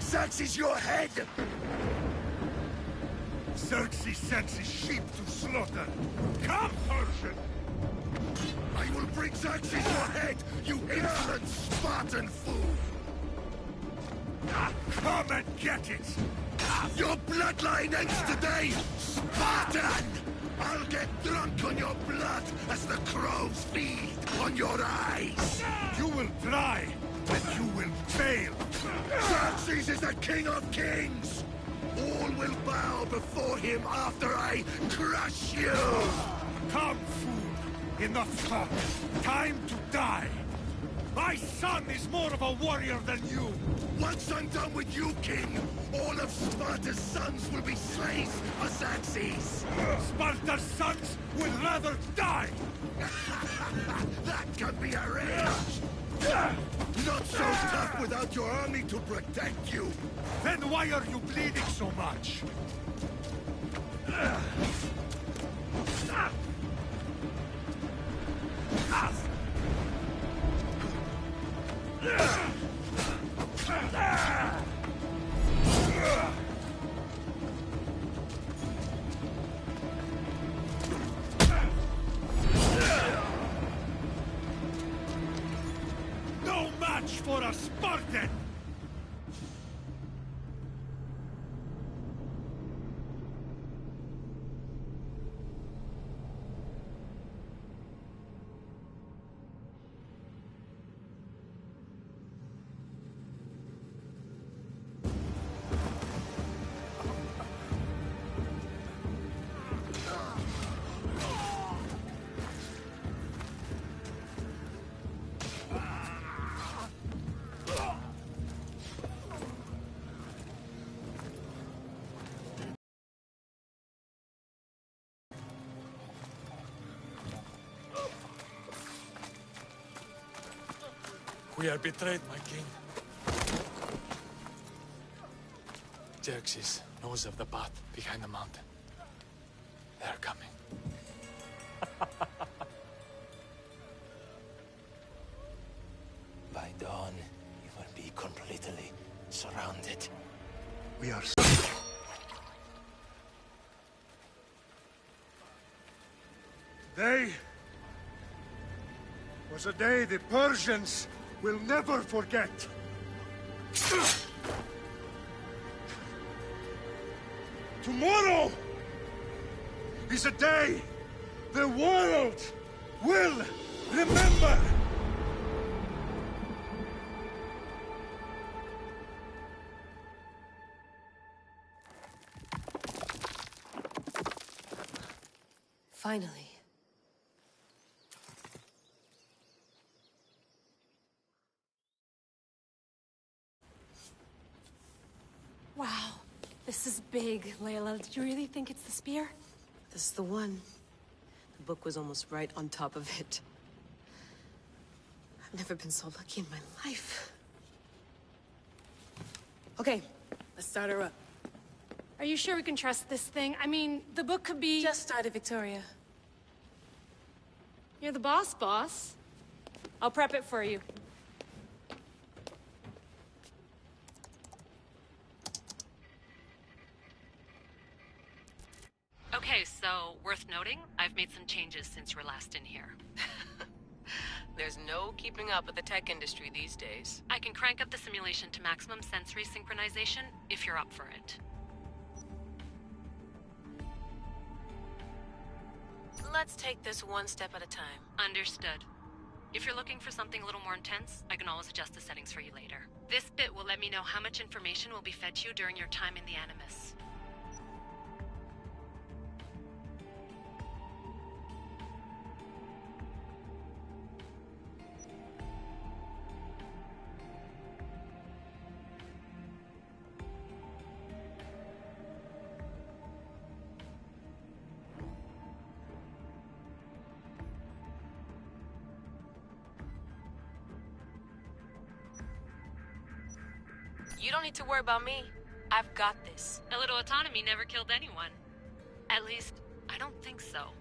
Xerxes your head! Xerxes sends his sheep to slaughter. Come, Persian! I will bring Xerxes your head, you insolent Spartan fool! Come and get it! Your bloodline ends today, Spartan! I'll get drunk on your blood as the crows feed on your eyes! You will try, and you will fail! Xerxes is the king of kings! All will bow before him after I crush you! Come, fool! Enough talk! Time to die! My son is more of a warrior than you! Once I'm done with you, king, all of Sparta's sons will be slaves for Xerxes! Sparta's sons would rather die! That can be arranged! Not so tough without your army to protect you! Then why are you bleeding so much? No match for a Spartan! We are betrayed, my king. Xerxes knows of the path behind the mountain. They are coming. By dawn, you will be completely surrounded. We are... Today was a day the Persians will never forget. Tomorrow is a day the world will remember. Finally. Wow, this is big, Layla. Did you really think it's the spear? This is the one. The book was almost right on top of it. I've never been so lucky in my life. Okay, let's start her up. Are you sure we can trust this thing? I mean, the book could be... Just started, Victoria. You're the boss. I'll prep it for you. Okay, so worth noting, I've made some changes since you were last in here. There's no keeping up with the tech industry these days. I can crank up the simulation to maximum sensory synchronization if you're up for it. Let's take this one step at a time. Understood. If you're looking for something a little more intense, I can always adjust the settings for you later. This bit will let me know how much information will be fed to you during your time in the Animus. You don't need to worry about me. I've got this. A little autonomy never killed anyone. At least, I don't think so.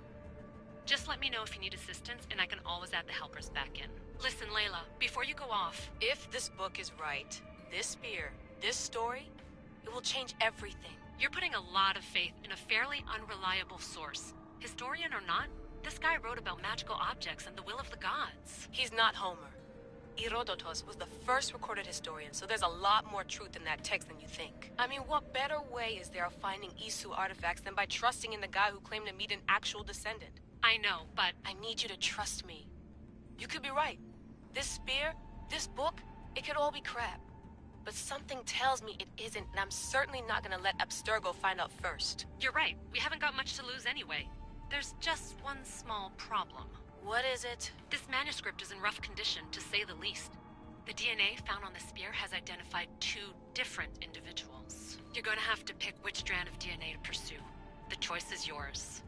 Just let me know if you need assistance, and I can always add the helpers back in. Listen, Layla, before you go off... If this book is right, this spear, this story, it will change everything. You're putting a lot of faith in a fairly unreliable source. Historian or not, this guy wrote about magical objects and the will of the gods. He's not Homer. Herodotus was the first recorded historian, so there's a lot more truth in that text than you think. I mean, what better way is there of finding Isu artifacts than by trusting in the guy who claimed to meet an actual descendant? I know, but... I need you to trust me. You could be right. This spear, this book, it could all be crap. But something tells me it isn't, and I'm certainly not gonna let Abstergo find out first. You're right. We haven't got much to lose anyway. There's just one small problem. What is it? This manuscript is in rough condition, to say the least. The DNA found on the spear has identified 2 different individuals. You're going to have to pick which strand of DNA to pursue. The choice is yours.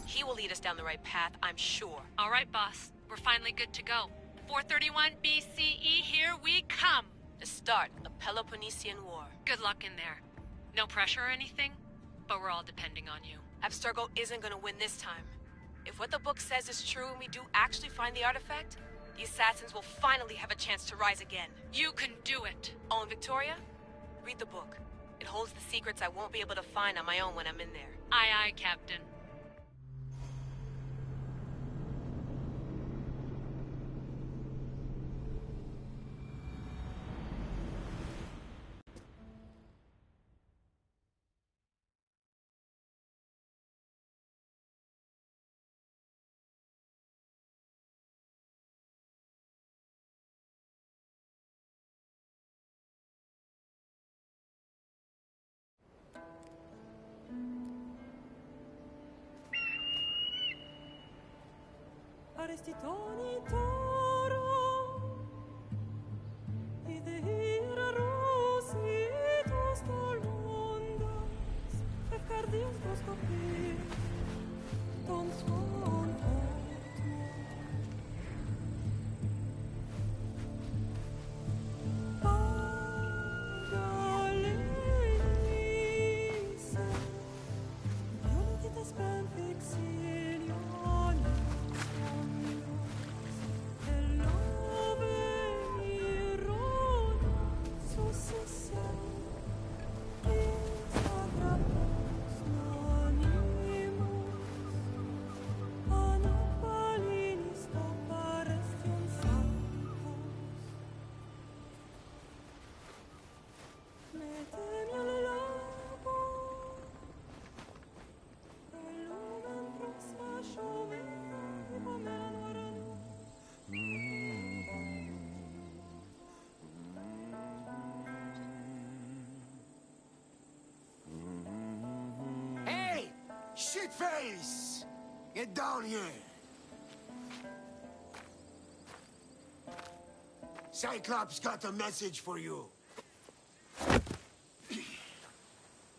He will lead us down the right path, I'm sure. All right, boss. We're finally good to go. 431 BCE, here we come! The start of Peloponnesian War. Good luck in there. No pressure or anything, but we're all depending on you. Abstergo isn't gonna win this time. If what the book says is true and we do actually find the artifact, the Assassins will finally have a chance to rise again. You can do it! Oh, and Victoria? Read the book. It holds the secrets I won't be able to find on my own when I'm in there. Aye, aye, Captain. Arestitoni toro, idehira rositos tolmondas, efcardius proscopir, ton son otmo. Pagalenise, violetitas benfixionianis, Shitface! Get down here! Cyclops got a message for you.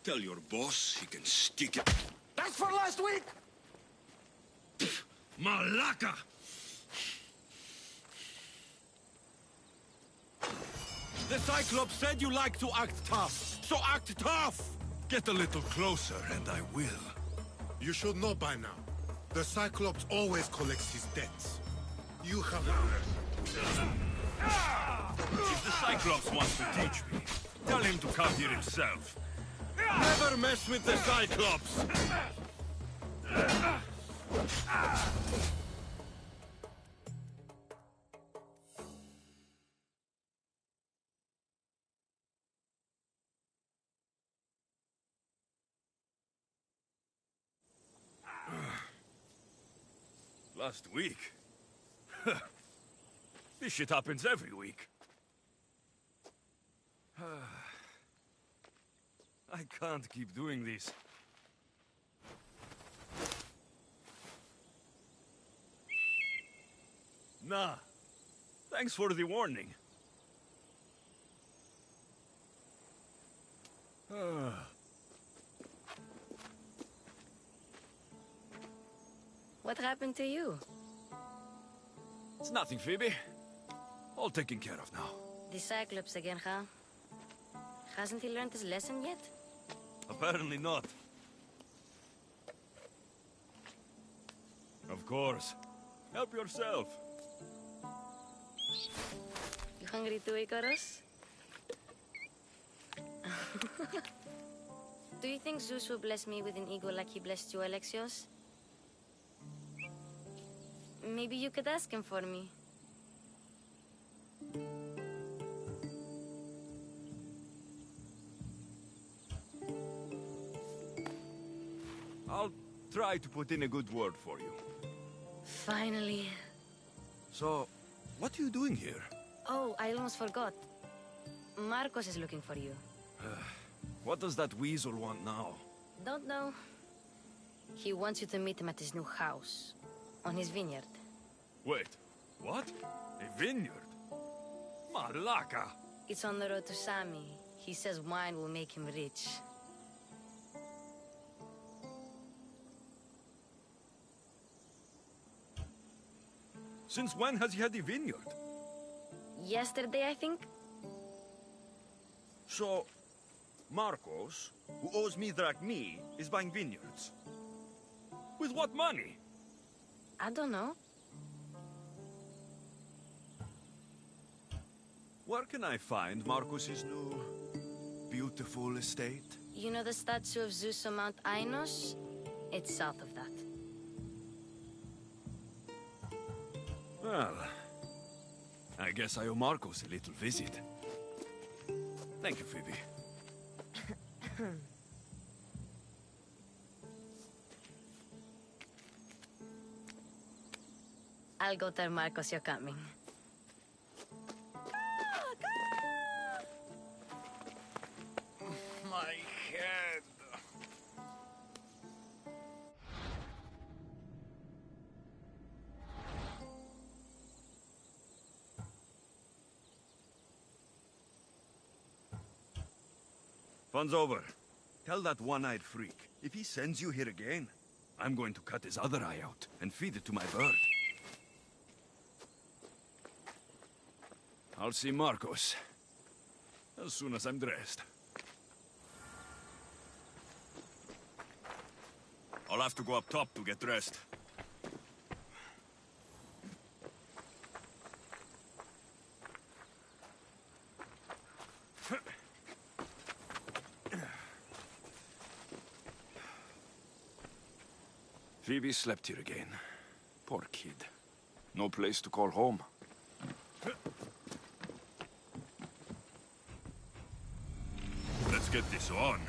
Tell your boss he can stick it. That's for last week! Malaka! The Cyclops said you like to act tough, so act tough! Get a little closer and I will. You should know by now. The Cyclops always collects his debts. You have... If the Cyclops wants to teach me, tell him to come here himself. Never mess with the Cyclops! Last week? This shit happens every week. I can't keep doing this. Nah. Thanks for the warning. What happened to you? It's nothing, Phoebe. All taken care of now. The Cyclops again, huh? Hasn't he learned his lesson yet? Apparently not. Of course. Help yourself. You hungry too, Icarus? Do you think Zeus will bless me with an ego like he blessed you, Alexios? Maybe you could ask him for me. I'll try to put in a good word for you. Finally. So, what are you doing here? Oh, I almost forgot. Marcos is looking for you. What does that weasel want now? Don't know. He wants you to meet him at his new house. On his vineyard. Wait, what? A vineyard? Malaka! It's on the road to Sami. He says wine will make him rich. Since when has he had a vineyard? Yesterday, I think? So, Marcos, who owes me drachmi, is buying vineyards. With what money? I don't know. Where can I find Marcos's new, beautiful estate? You know the statue of Zeus on Mount Ainos? It's south of that. Well, I guess I owe Marcos a little visit. Thank you, Phoebe. I'll go tell Marcos you're coming. My head. Fun's over. Tell that one-eyed freak, if he sends you here again, I'm going to cut his other eye out and feed it to my bird. I'll see Marcos as soon as I'm dressed. I'll have to go up top to get dressed. Phoebe slept here again. Poor kid. No place to call home. Let's get this on.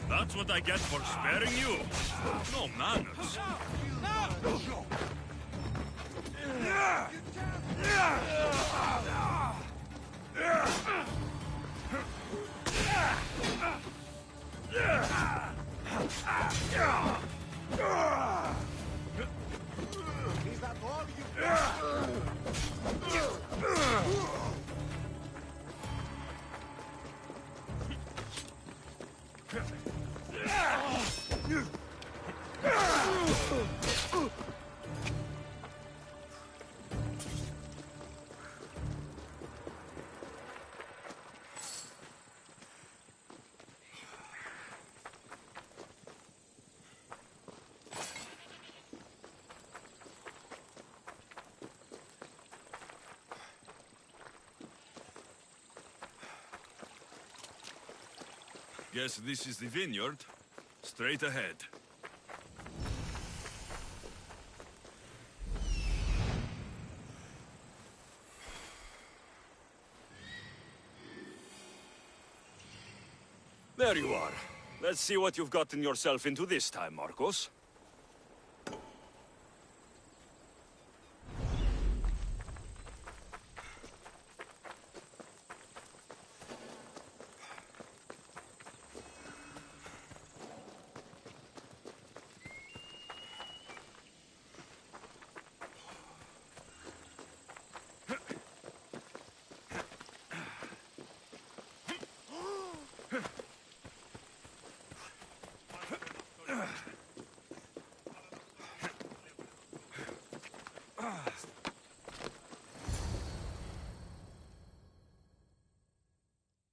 That's what I get for sparing you. No manners. Is that all you Guess this is the vineyard. Straight ahead. There you are. Let's see what you've gotten yourself into this time, Marcos.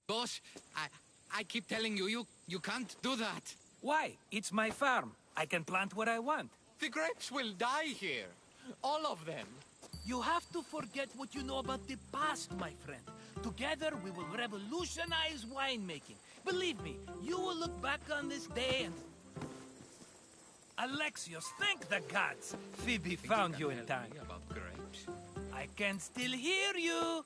Boss, I keep telling you, you can't do that. Why? It's my farm. I can plant what I want. The grapes will die here. All of them. You have to forget what you know about the past, my friend. Together, we will revolutionize winemaking. Believe me, you will look back on this day and... Alexios, thank the gods! Phoebe found you in time. About grapes? I can still hear you!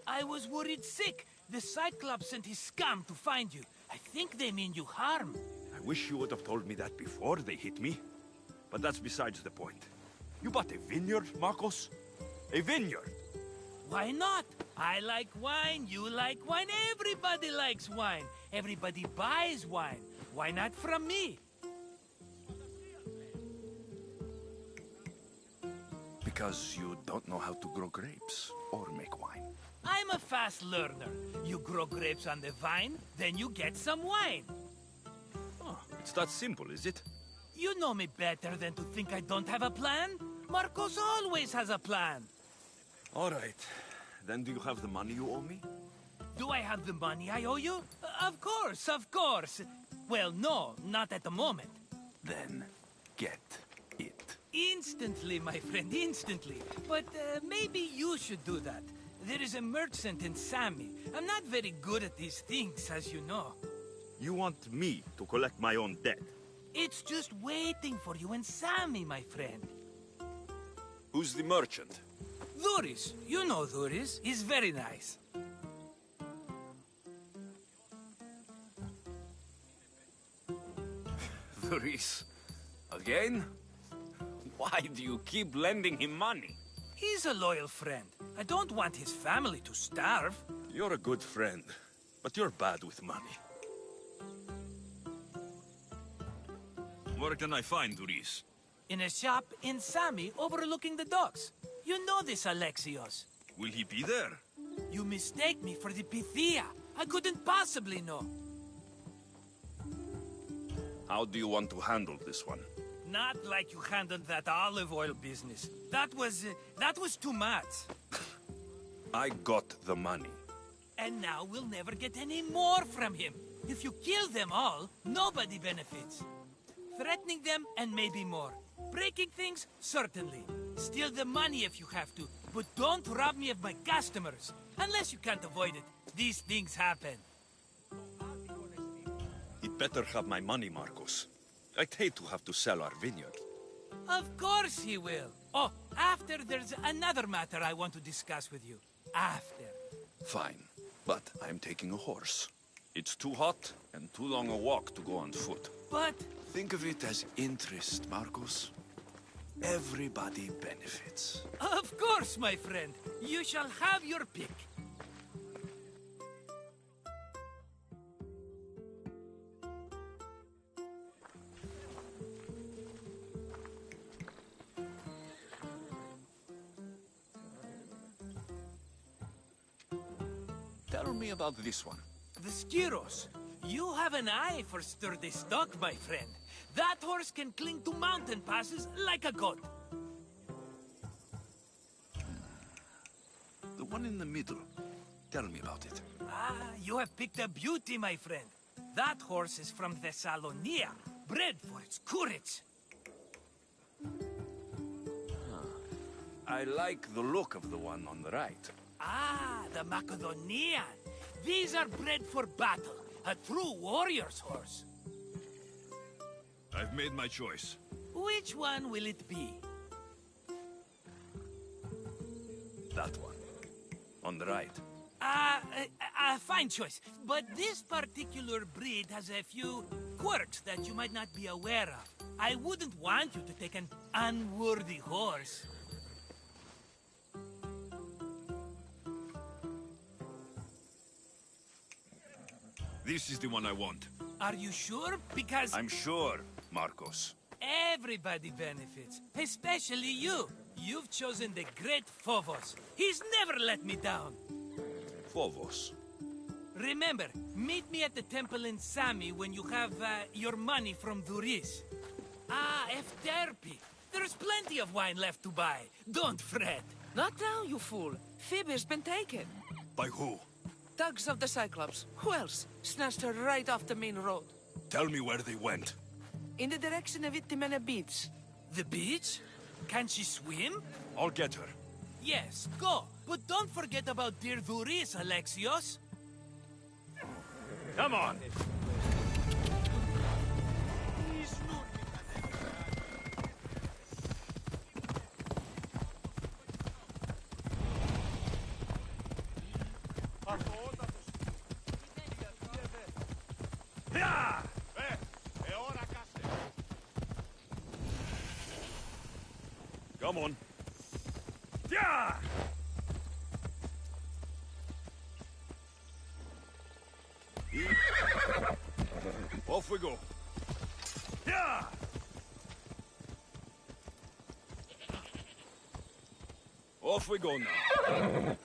I was worried sick. The Cyclops sent his scum to find you. I think they mean you harm. I wish you would have told me that before they hit me. But that's besides the point. You bought a vineyard, Marcos? A vineyard? Why not? I like wine, you like wine, everybody likes wine. Everybody buys wine. Why not from me? Because you don't know how to grow grapes or make wine. I'm a fast learner. You grow grapes on the vine, then you get some wine. Oh, it's that simple, is it? You know me better than to think I don't have a plan. Marcos always has a plan. All right. Then do you have the money you owe me? Do I have the money I owe you? Of course, of course. Well, no, not at the moment. Then get it. Instantly, my friend, instantly. But maybe you should do that. There is a merchant in Sami. I'm not very good at these things, as you know. You want me to collect my own debt? It's just waiting for you in Sami, my friend. Who's the merchant? Dhuris. You know Dhuris. He's very nice. Dhuris? Again? Why do you keep lending him money? He's a loyal friend. I don't want his family to starve. You're a good friend, but you're bad with money. Where can I find Dhuris? In a shop in Sami overlooking the docks. You know this, Alexios. Will he be there? You mistake me for the Pythia. I couldn't possibly know. How do you want to handle this one? Not like you handled that olive oil business. That was too much. I got the money. And now we'll never get any more from him. If you kill them all, nobody benefits. Threatening them, and maybe more. Breaking things, certainly. Steal the money if you have to, but don't rob me of my customers. Unless you can't avoid it. These things happen. He'd better have my money, Marcos. I'd hate to have to sell our vineyard. Of course he will. Oh, after there's another matter I want to discuss with you. After. Fine, but I'm taking a horse. It's too hot and too long a walk to go on foot. But... Think of it as interest, Marcos. Everybody benefits. Of course, my friend. You shall have your pick. Tell me about this one. The Skiros. You have an eye for sturdy stock, my friend. That horse can cling to mountain passes like a goat. The one in the middle. Tell me about it. Ah, you have picked a beauty, my friend. That horse is from Thessalonia, bred for its courage. I like the look of the one on the right. Ah, the Macedonian. These are bred for battle. A true warrior's horse. I've made my choice. Which one will it be? That one. On the right. Fine choice. But this particular breed has a few quirks that you might not be aware of. I wouldn't want you to take an unworthy horse. This is the one I want. Are you sure? Because... I'm sure, Marcos. Everybody benefits. Especially you. You've chosen the great Phobos. He's never let me down. Phobos. Remember, meet me at the temple in Sami when you have your money from Duris. Ah, Efterpi. There's plenty of wine left to buy. Don't fret. Not now, you fool. Phoebe's been taken. By who? Thugs of the Cyclops. Who else? Snatched her right off the main road. Tell me where they went. In the direction of Itimena Beach. The beach? Can she swim? I'll get her. Yes, go. But don't forget about dear Duris, Alexios. Come on! Come on. Yeah! Off we go. Yeah! Off we go now.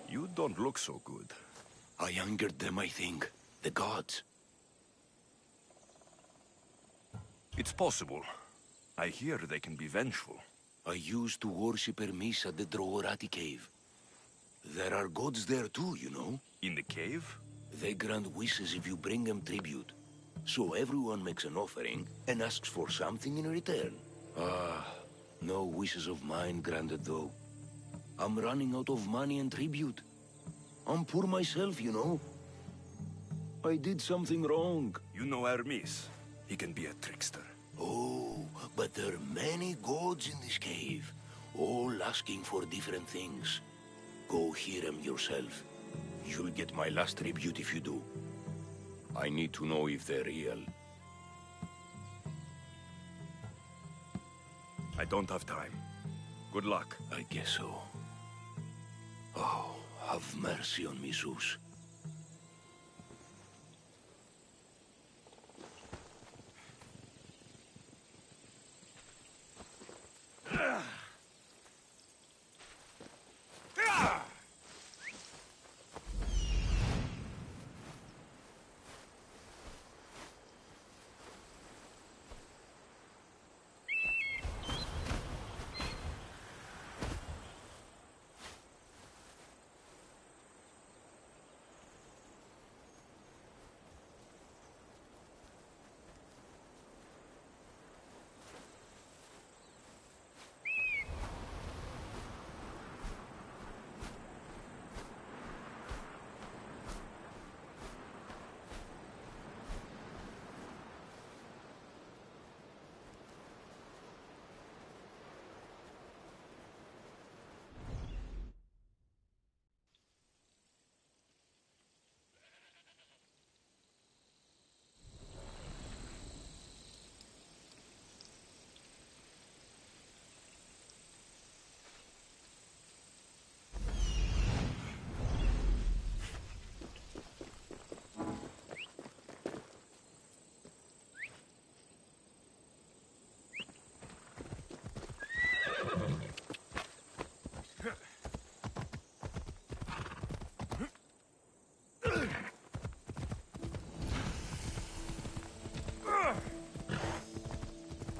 You don't look so good. I angered them, I think. The gods. It's possible. I hear they can be vengeful. I used to worship Hermes at the Droorati cave. There are gods there too, you know. In the cave? They grant wishes if you bring them tribute. So everyone makes an offering and asks for something in return. Ah, no wishes of mine granted though. I'm running out of money and tribute. I'm poor myself, you know. I did something wrong. You know Hermes. He can be a trickster. Oh, but there are many gods in this cave, all asking for different things. Go hear them yourself. You'll get my last tribute if you do. I need to know if they're real. I don't have time. Good luck. I guess so. Oh, have mercy on me, Zeus.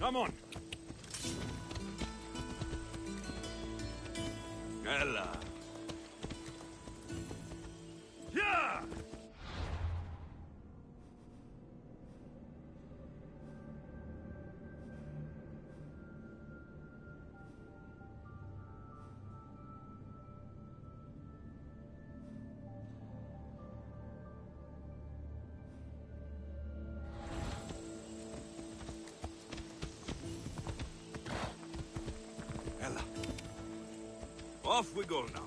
Come on. Ella. Yeah! Ella. Off we go now.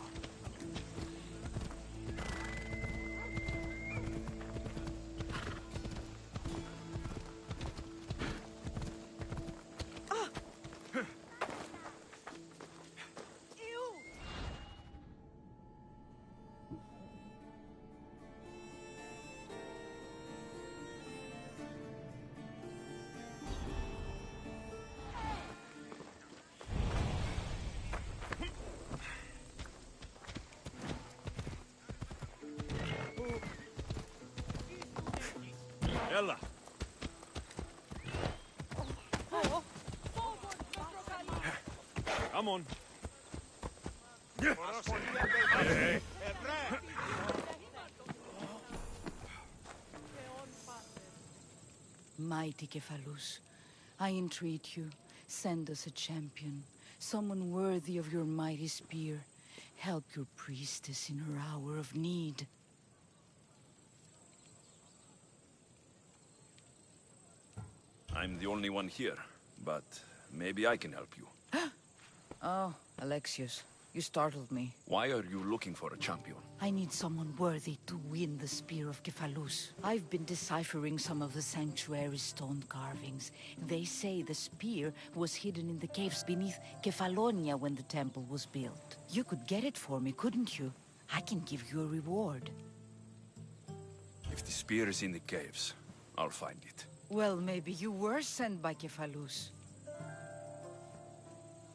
Ella. Come on. Hey. Mighty Kephalus, I entreat you, send us a champion, someone worthy of your mighty spear. Help your priestess in her hour of need. I'm the only one here, but maybe I can help you. Oh, Alexios, you startled me. Why are you looking for a champion? I need someone worthy to win the spear of Kephalus. I've been deciphering some of the sanctuary's stone carvings. They say the spear was hidden in the caves beneath Kefalonia when the temple was built. You could get it for me, couldn't you? I can give you a reward. If the spear is in the caves, I'll find it. Well, maybe you were sent by Kephalus.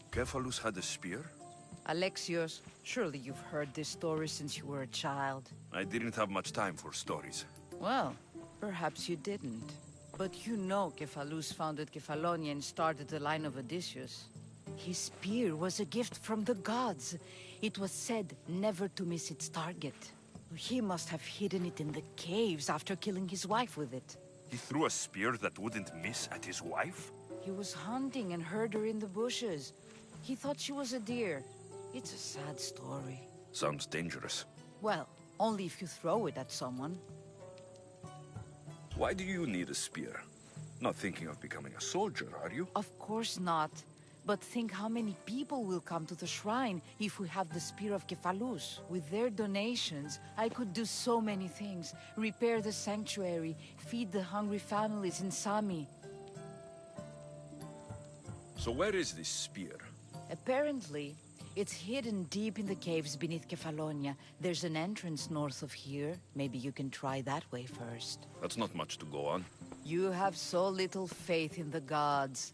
Kephalus had a spear? Alexios, surely you've heard this story since you were a child. I didn't have much time for stories. Well, perhaps you didn't. But you know Kephalus founded Kefalonia and started the line of Odysseus. His spear was a gift from the gods. It was said never to miss its target. He must have hidden it in the caves after killing his wife with it. He threw a spear that wouldn't miss at his wife? He was hunting and heard her in the bushes. He thought she was a deer. It's a sad story. Sounds dangerous. Well, only if you throw it at someone. Why do you need a spear? Not thinking of becoming a soldier, are you? Of course not. But think how many people will come to the shrine if we have the spear of Kephalus. With their donations, I could do so many things. Repair the sanctuary, feed the hungry families in Sami. So where is this spear? Apparently, it's hidden deep in the caves beneath Kefalonia. There's an entrance north of here. Maybe you can try that way first. That's not much to go on. You have so little faith in the gods.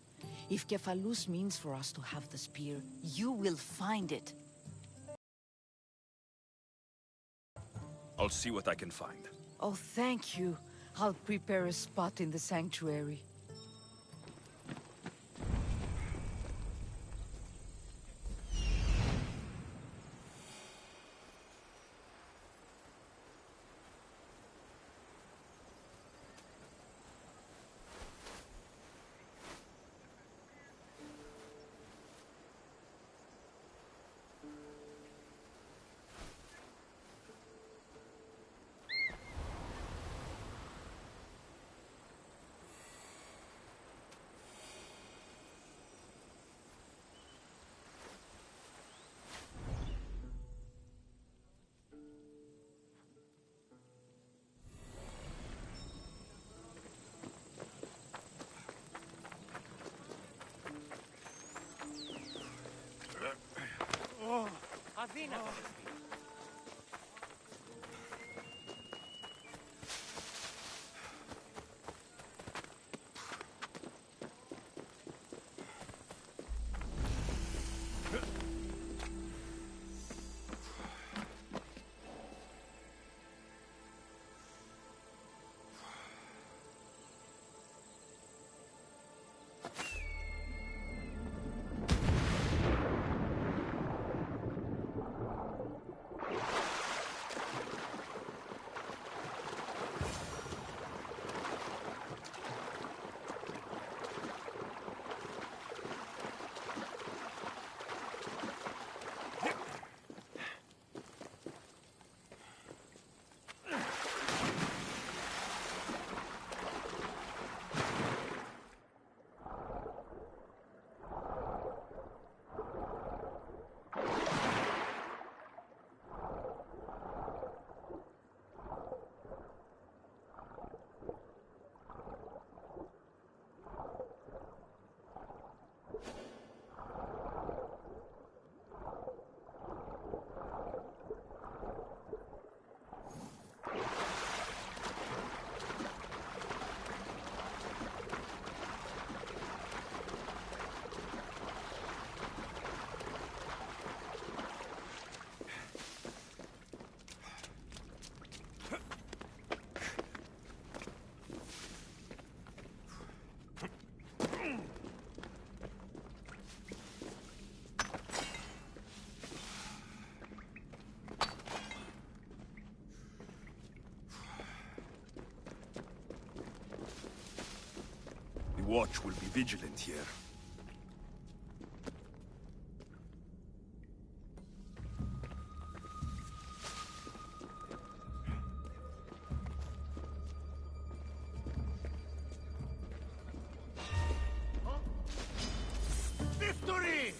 If Kephalus means for us to have the spear, you will find it. I'll see what I can find. Oh, thank you. I'll prepare a spot in the sanctuary. Avina. watch will be vigilant here. Victory!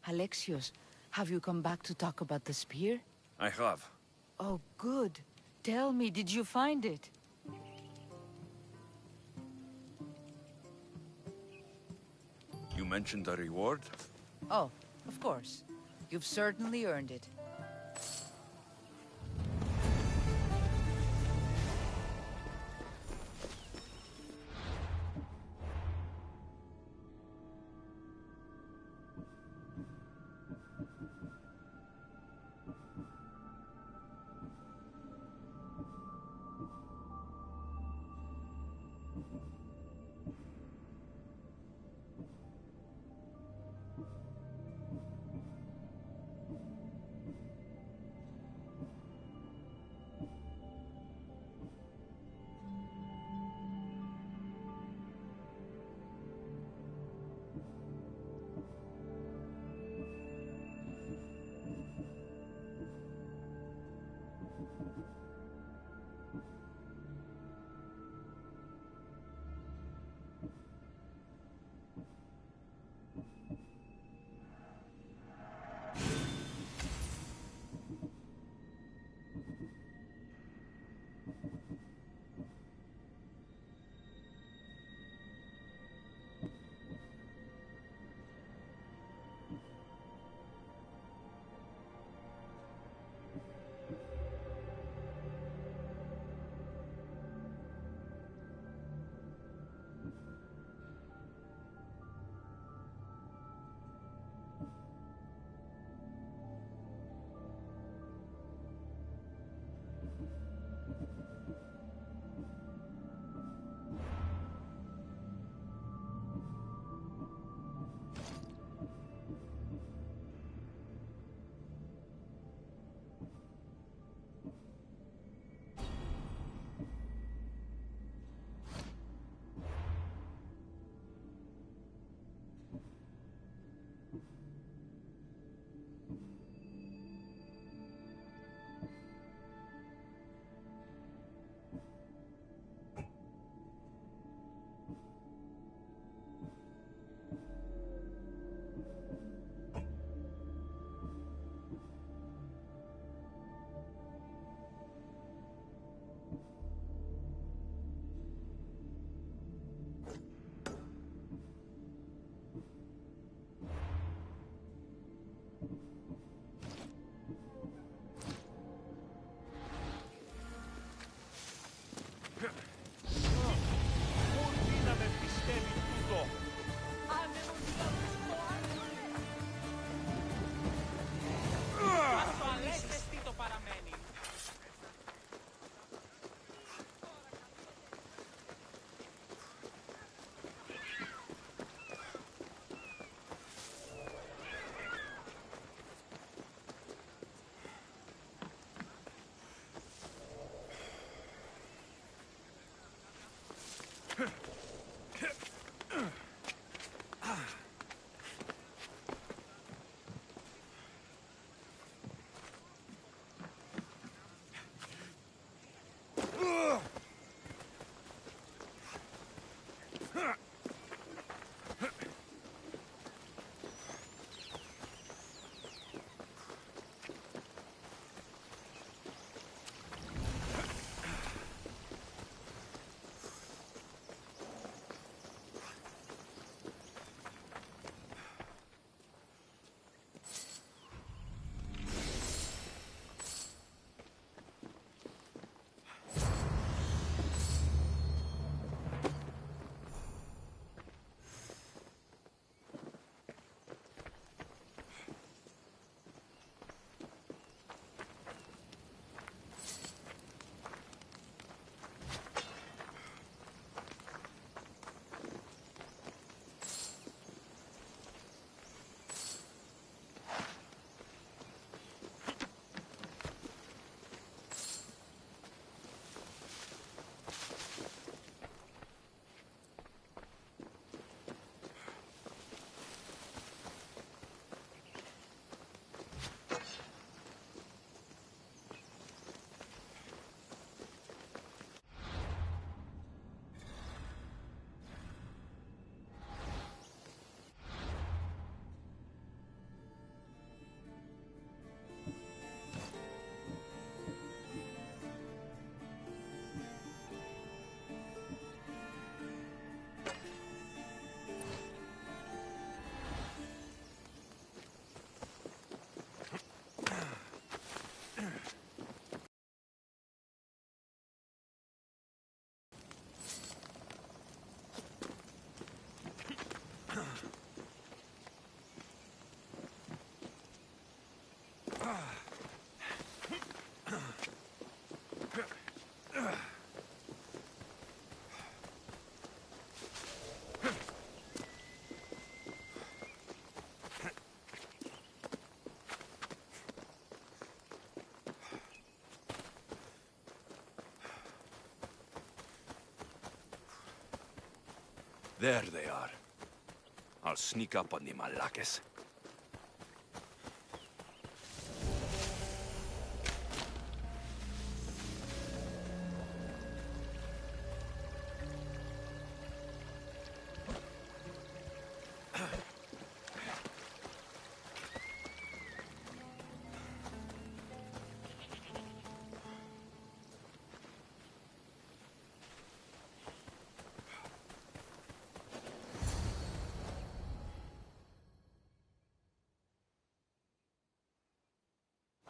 Alexios, have you come back to talk about the spear? I have. Oh, good. Tell me, did you find it? You mentioned a reward? Oh, of course. You've certainly earned it. There they are. I'll sneak up on the Malakes.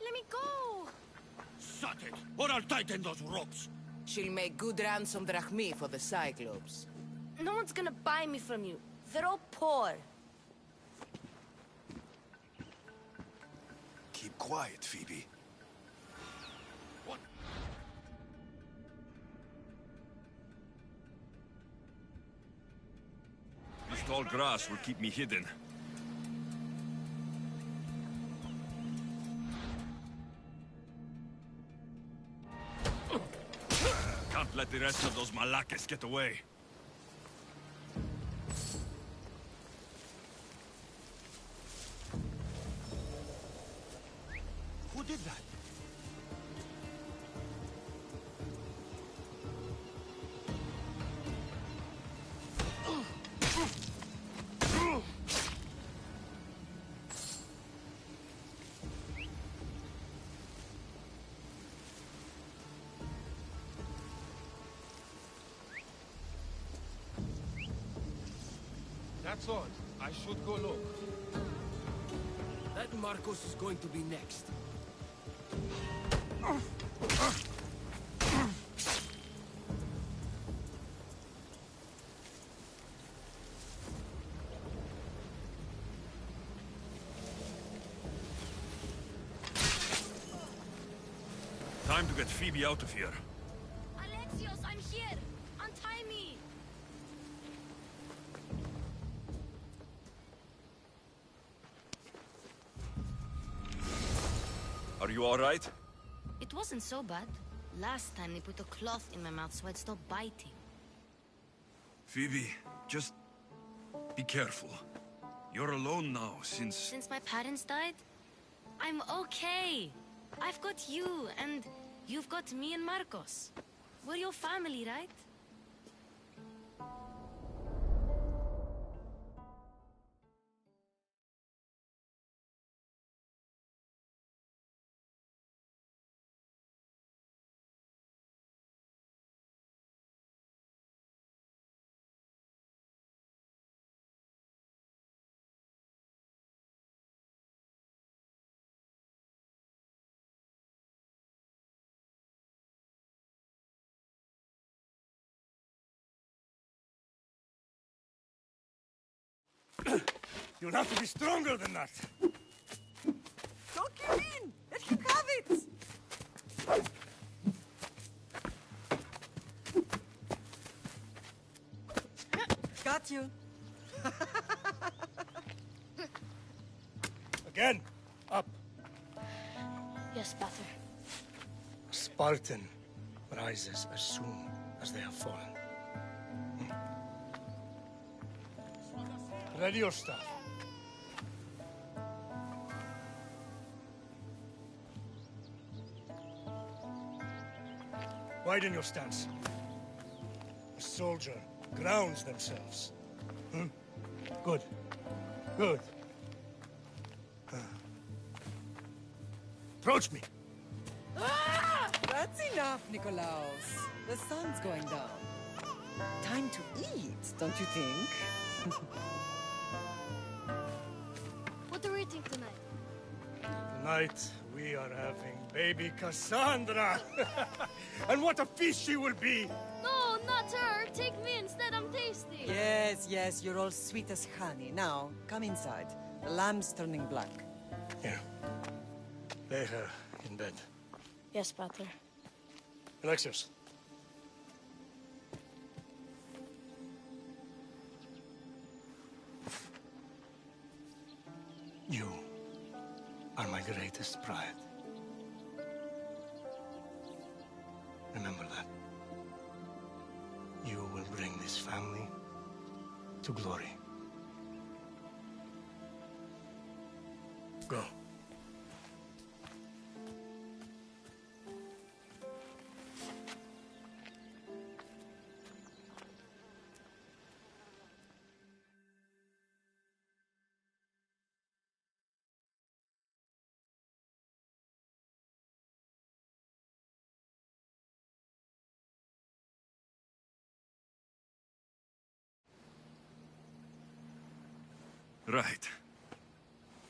Let me go! Shut it, or I'll tighten those ropes. She'll make good ransom drachmi for the Cyclops. No one's gonna buy me from you. They're all poor. Keep quiet, Phoebe. What? This tall grass will keep me hidden. Can't let the rest of those Malakes get away. Who did that? That's odd. I should go look. That Marcos is going to be next. Time to get Phoebe out of here. Alexios, I'm here! Untie me! Are you all right? It wasn't so bad. Last time they put a cloth in my mouth so I'd stop biting. Phoebe, just be careful. You're alone now since... Since my parents died, I'm okay. I've got you, and you've got me and Marcos. We're your family, right? You'll have to be stronger than that. Don't give in! Let him have it! Got you. Again, up. Yes, Father. Spartan rises as soon as they have fallen. Ready your stuff. Widen your stance. A soldier grounds themselves. Hmm? Good. Good. Approach me. That's enough, Nikolaos. The sun's going down. Time to eat, don't you think? What are we eating tonight? Tonight, we are having baby Cassandra. And what a feast she will be. No, not her. Take me instead. I'm tasty. Yes, yes, you're all sweet as honey. Now, come inside. The lamb's turning black. Here. Lay her in bed. Yes, Pater. Alexios. You are my greatest pride. Remember that. You will bring this family to glory. Go. Right.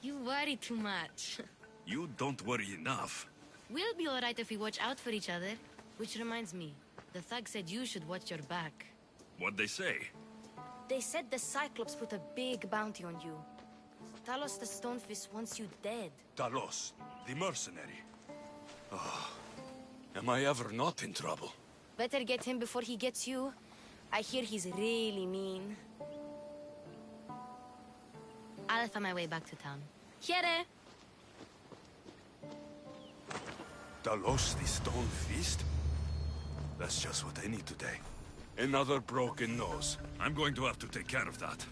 You worry too much. You don't worry enough. We'll be alright if we watch out for each other. Which reminds me, the thug said you should watch your back. What'd they say? They said the Cyclops put a big bounty on you. Talos the Stonefist wants you dead. Talos, the mercenary. Oh, am I ever not in trouble? Better get him before he gets you. I hear he's really mean. I'll find my way back to town. Here! Talos, the Stone Feast? That's just what I need today. Another broken nose. I'm going to have to take care of that.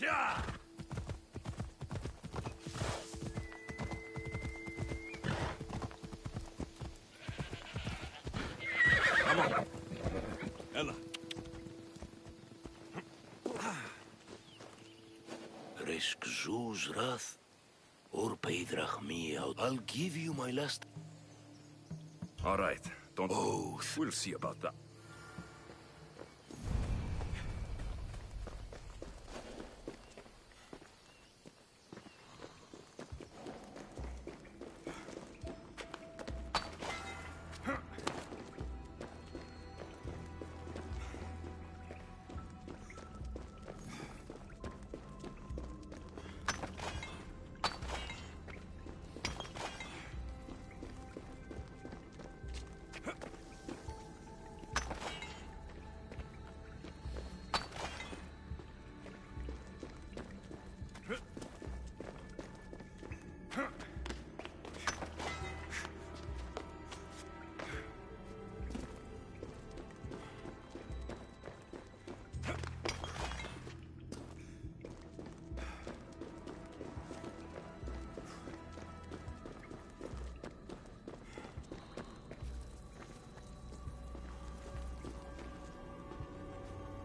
Yeah! Come on. Ella. Risk Zeus' wrath, or pay Drachmi out. I'll give you my last... All right. Don't... Oath. We'll see about that.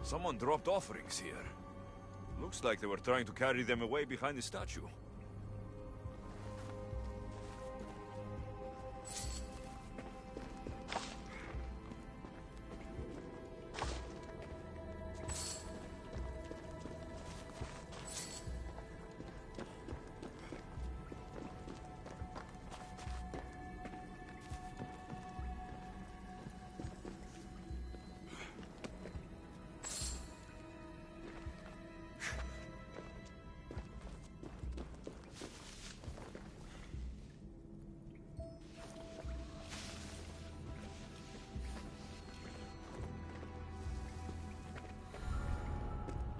Someone dropped offerings here. Looks like they were trying to carry them away behind the statue.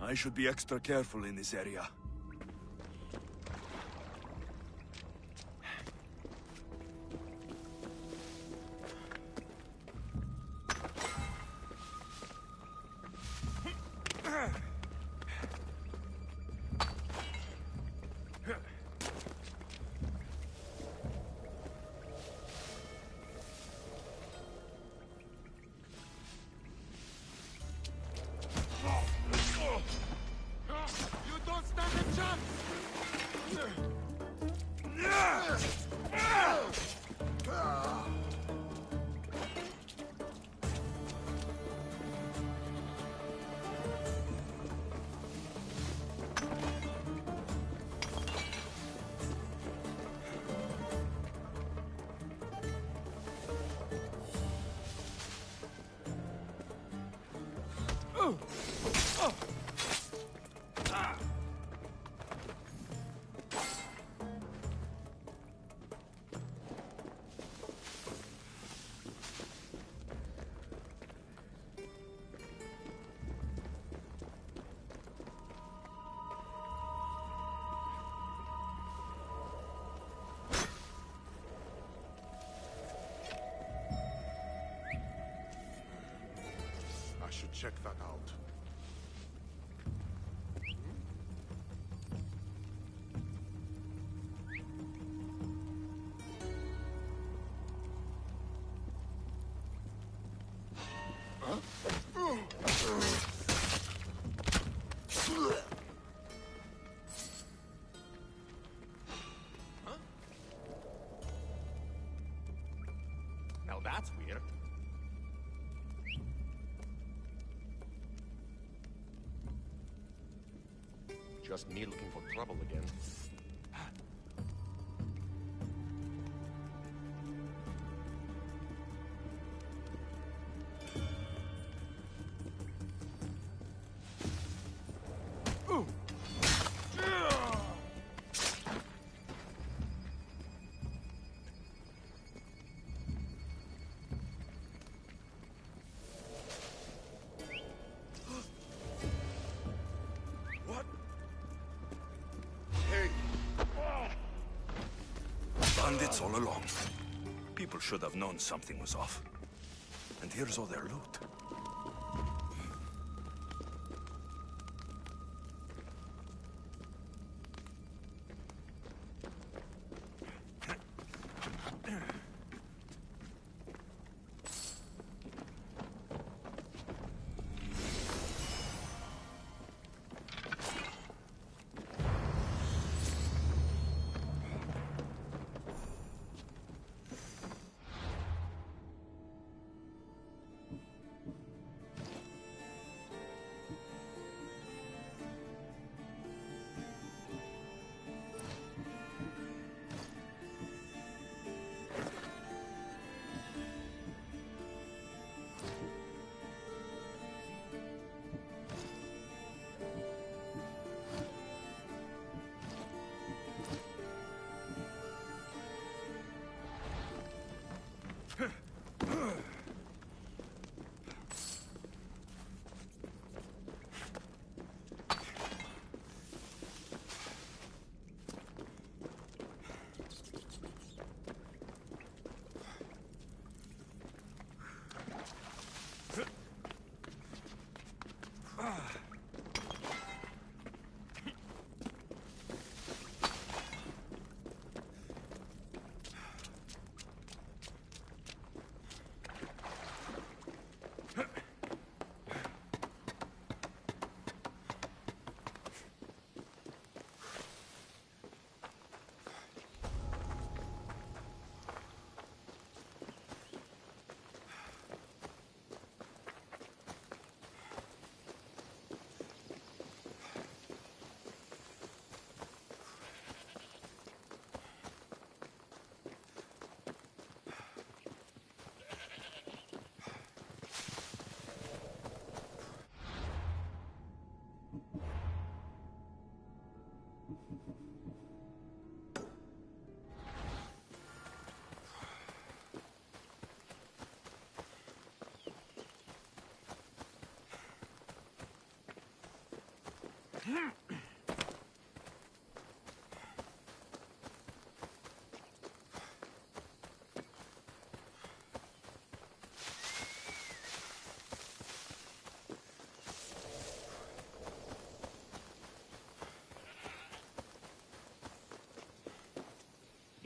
I should be extra careful in this area. I should check that out. Now that's weird. Just me looking for trouble again. Bandits all along. People should have known something was off. And here's all their loot.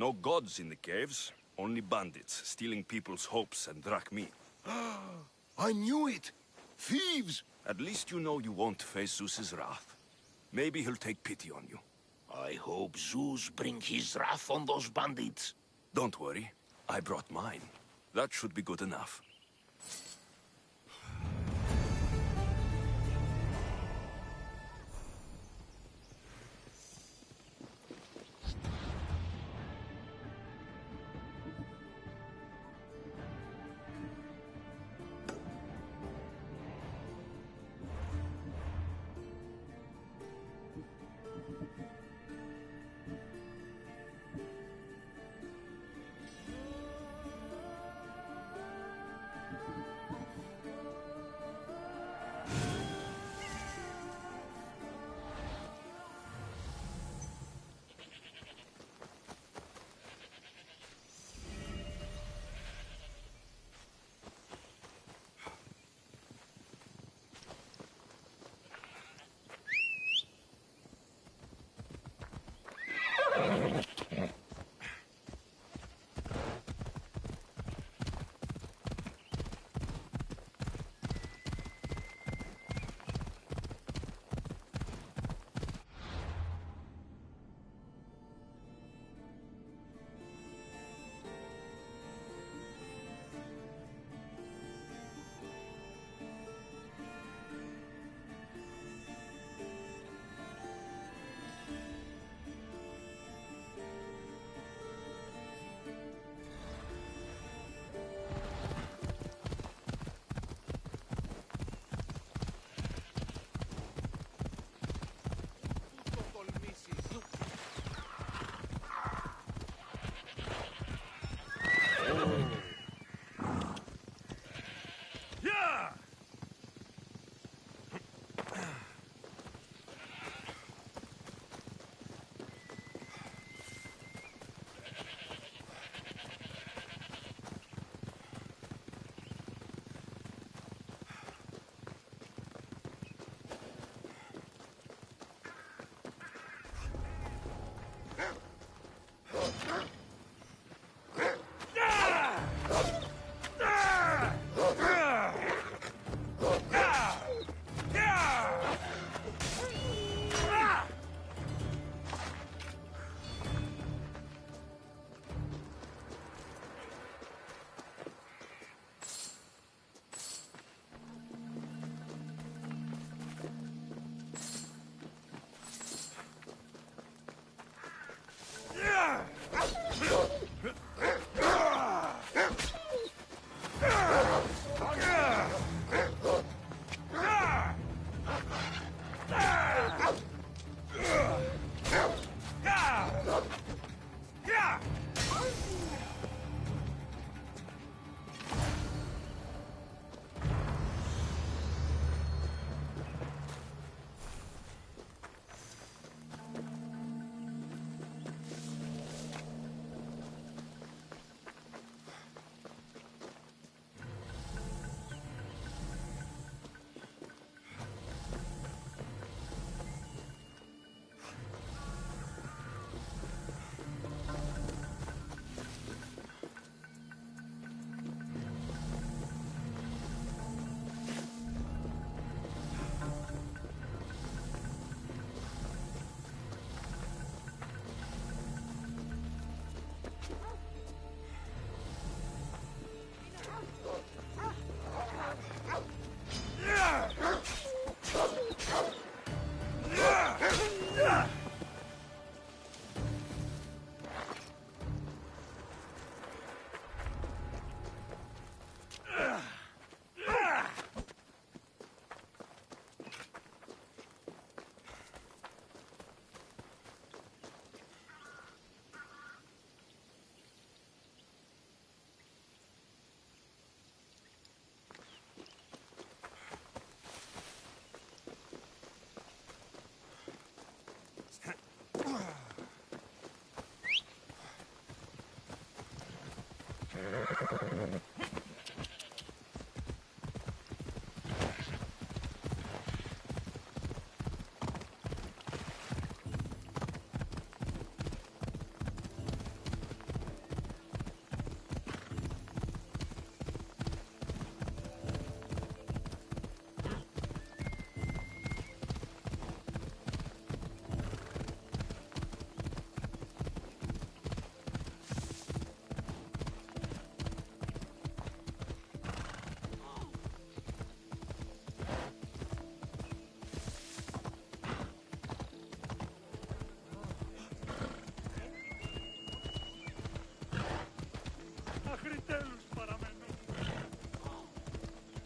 No gods in the caves, only bandits stealing people's hopes and drachmi. I knew it! Thieves! At least you know you won't face Zeus's wrath. Maybe he'll take pity on you. I hope Zeus bring his wrath on those bandits. Don't worry, I brought mine. That should be good enough.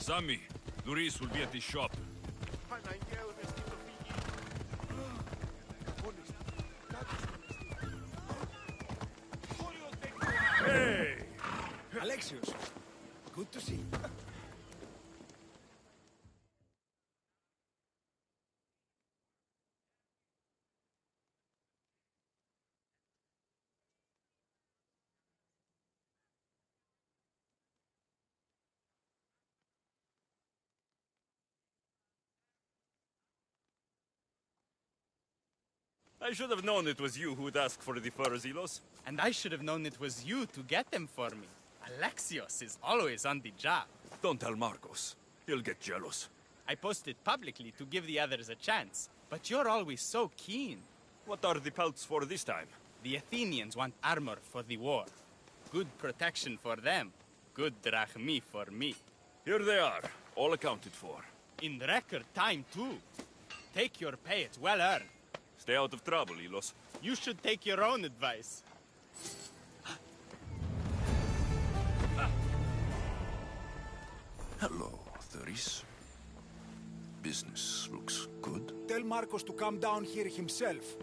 Sammy, Doris will be at the shop. Hey! Alexios, good to see you. I should have known it was you who'd ask for the furs, Ilos. And I should have known it was you to get them for me. Alexios is always on the job. Don't tell Marcos. He'll get jealous. I posted publicly to give the others a chance, but you're always so keen. What are the pelts for this time? The Athenians want armor for the war. Good protection for them. Good drachmi for me. Here they are, all accounted for. In record time, too. Take your pay, it's well earned. Stay out of trouble, Ilos. You should take your own advice. Hello, Doris. Business looks good. Tell Marcos to come down here himself,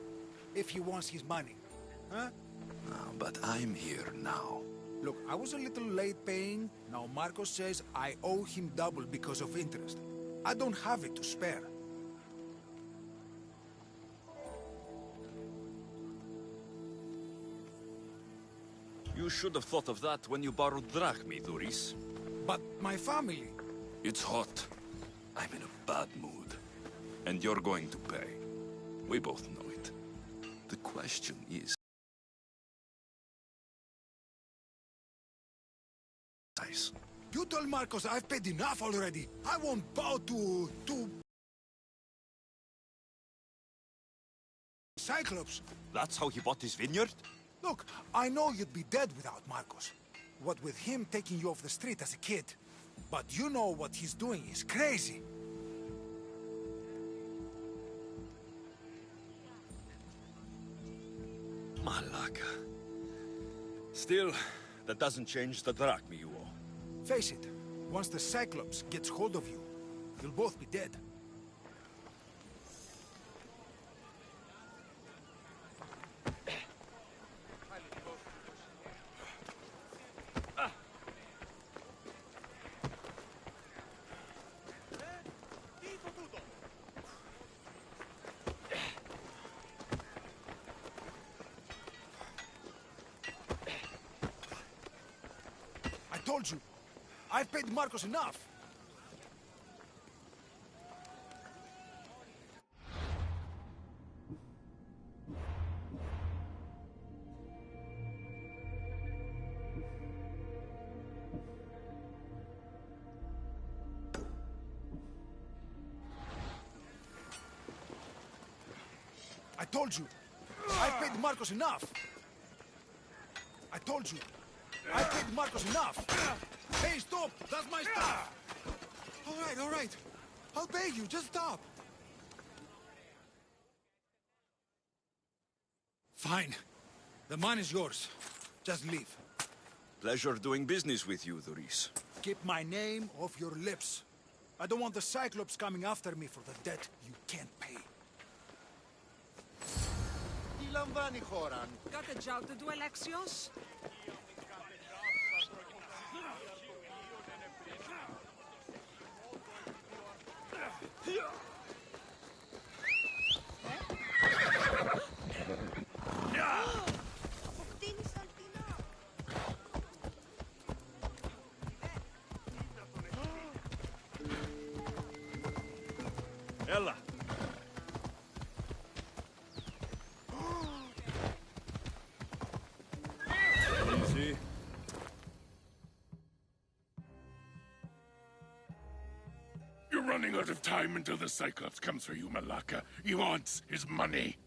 if he wants his money. Huh? No, but I'm here now. Look, I was a little late paying. Now Marcos says I owe him double because of interest. I don't have it to spare. You should have thought of that when you borrowed drachmi, Doris. But my family... It's hot. I'm in a bad mood. And you're going to pay. We both know it. The question is... You told Marcos I've paid enough already. I won't bow to... Cyclops. That's how he bought his vineyard? Look, I know you'd be dead without Marcos. What with him taking you off the street as a kid. But you know what he's doing is crazy. Malaka. Still, that doesn't change the drachmi you owe. Face it, once the Cyclops gets hold of you, you'll both be dead. I told you, I've paid Marcos enough. I told you, I've paid Marcos enough. I told you, I've paid Marcos enough. Hey, stop! That's my stuff! All right. I'll pay you, just stop. Fine. The money's yours. Just leave. Pleasure doing business with you, Doris. Keep my name off your lips. I don't want the Cyclops coming after me for the debt you can't pay. Got a job to do, Alexios? Ella. Easy. You're running out of time until the Cyclops comes for you, Malaka. He wants his money.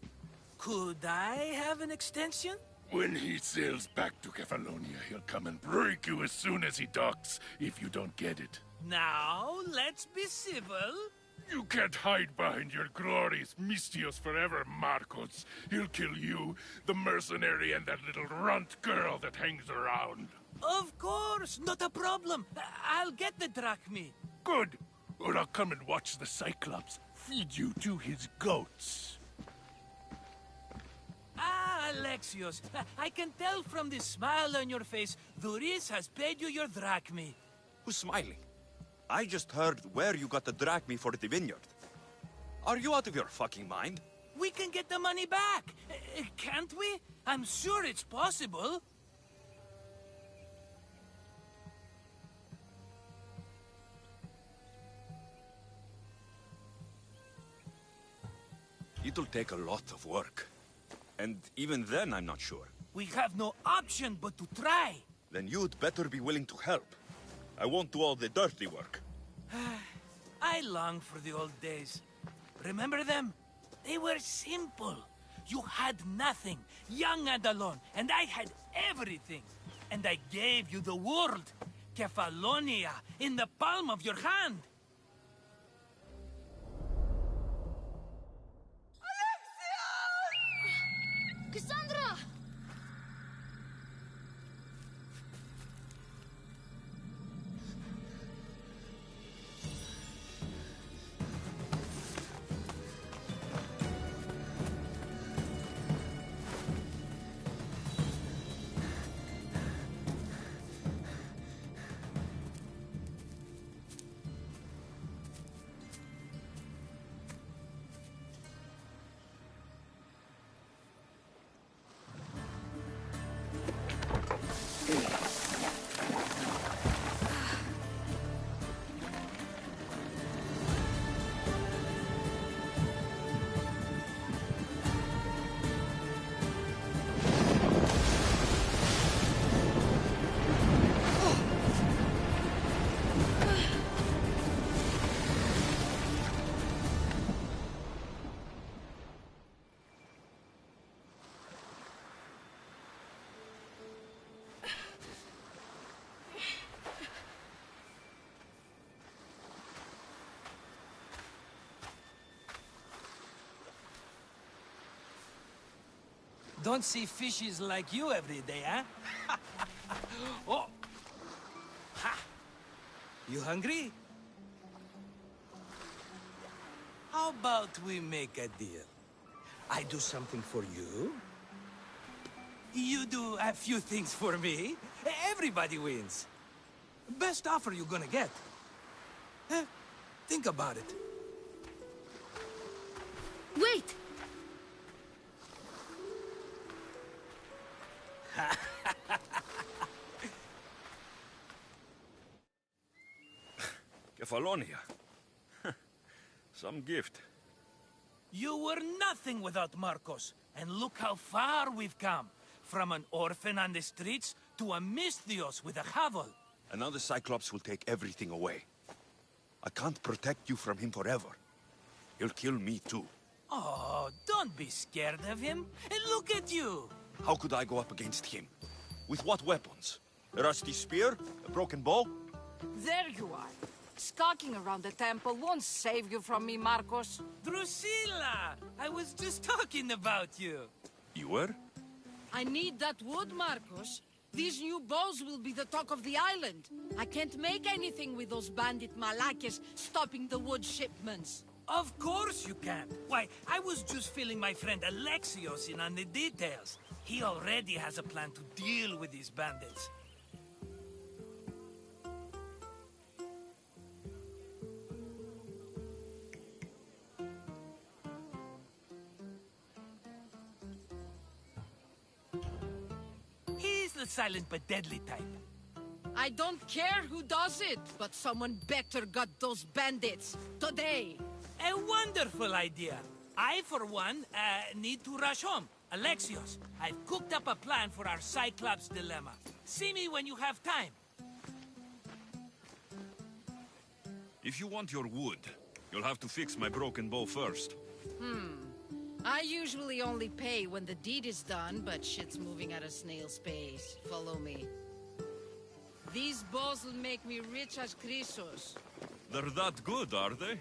Could I have an extension? When he sails back to Kefalonia, he'll come and break you as soon as he docks, if you don't get it. Now, let's be civil. You can't hide behind your glorious Mystios forever, Marcos. He'll kill you, the mercenary, and that little runt girl that hangs around. Of course, not a problem. I'll get the drachmi. Good. Or I'll come and watch the Cyclops feed you to his goats. Ah, Alexios, I can tell from the smile on your face, Duris has paid you your drachmi. Who's smiling? I just heard where you got the drachmi for the vineyard. Are you out of your fucking mind? We can get the money back, can't we? I'm sure it's possible. It'll take a lot of work. And even then, I'm not sure. We have no option but to try. Then you'd better be willing to help. I won't do all the dirty work. I long for the old days. Remember them? They were simple. You had nothing, young and alone, and I had everything. And I gave you the world, Kefalonia, in the palm of your hand. Cassandra! Don't see fishes like you every day, huh? Oh! Ha! You hungry? How about we make a deal? I do something for you. You do a few things for me. Everybody wins. Best offer you're gonna get. Think about it. Wait! Kefalonia. Some gift. You were nothing without Marcos, and look how far we've come. From an orphan on the streets to a Misthios with a hovel. And now the Cyclops will take everything away. I can't protect you from him forever. He'll kill me too. Oh, don't be scared of him. And look at you. How could I go up against him? With what weapons? A rusty spear? A broken bow? There you are. Skulking around the temple won't save you from me, Marcos. Drusilla! I was just talking about you. You were? I need that wood, Marcos. These new bows will be the talk of the island. I can't make anything with those bandit malakes stopping the wood shipments. Of course you can. Why, I was just filling my friend Alexios in on the details. He already has a plan to deal with these bandits. He's the silent but deadly type. I don't care who does it, but someone better got those bandits. Today. A wonderful idea. I, for one, need to rush home. Alexios, I've cooked up a plan for our Cyclops dilemma. See me when you have time. If you want your wood, you'll have to fix my broken bow first. I usually only pay when the deed is done, but shit's moving at a snail's pace. Follow me. These bows will make me rich as Chrysos. They're that good, are they?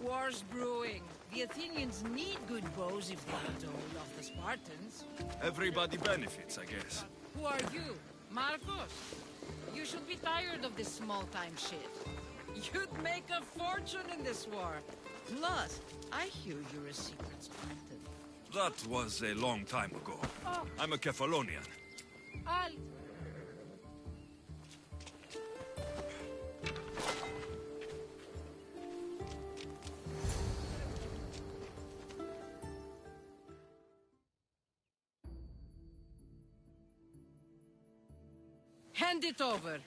War's brewing. The Athenians need good bows if they want to hold off the Spartans. Everybody benefits, I guess. Who are you? Marcos? You should be tired of this small-time shit. You'd make a fortune in this war. Plus, I hear you're a secret hunter. That was a long time ago. I'm a Kefalonian. I'll... Hand it over.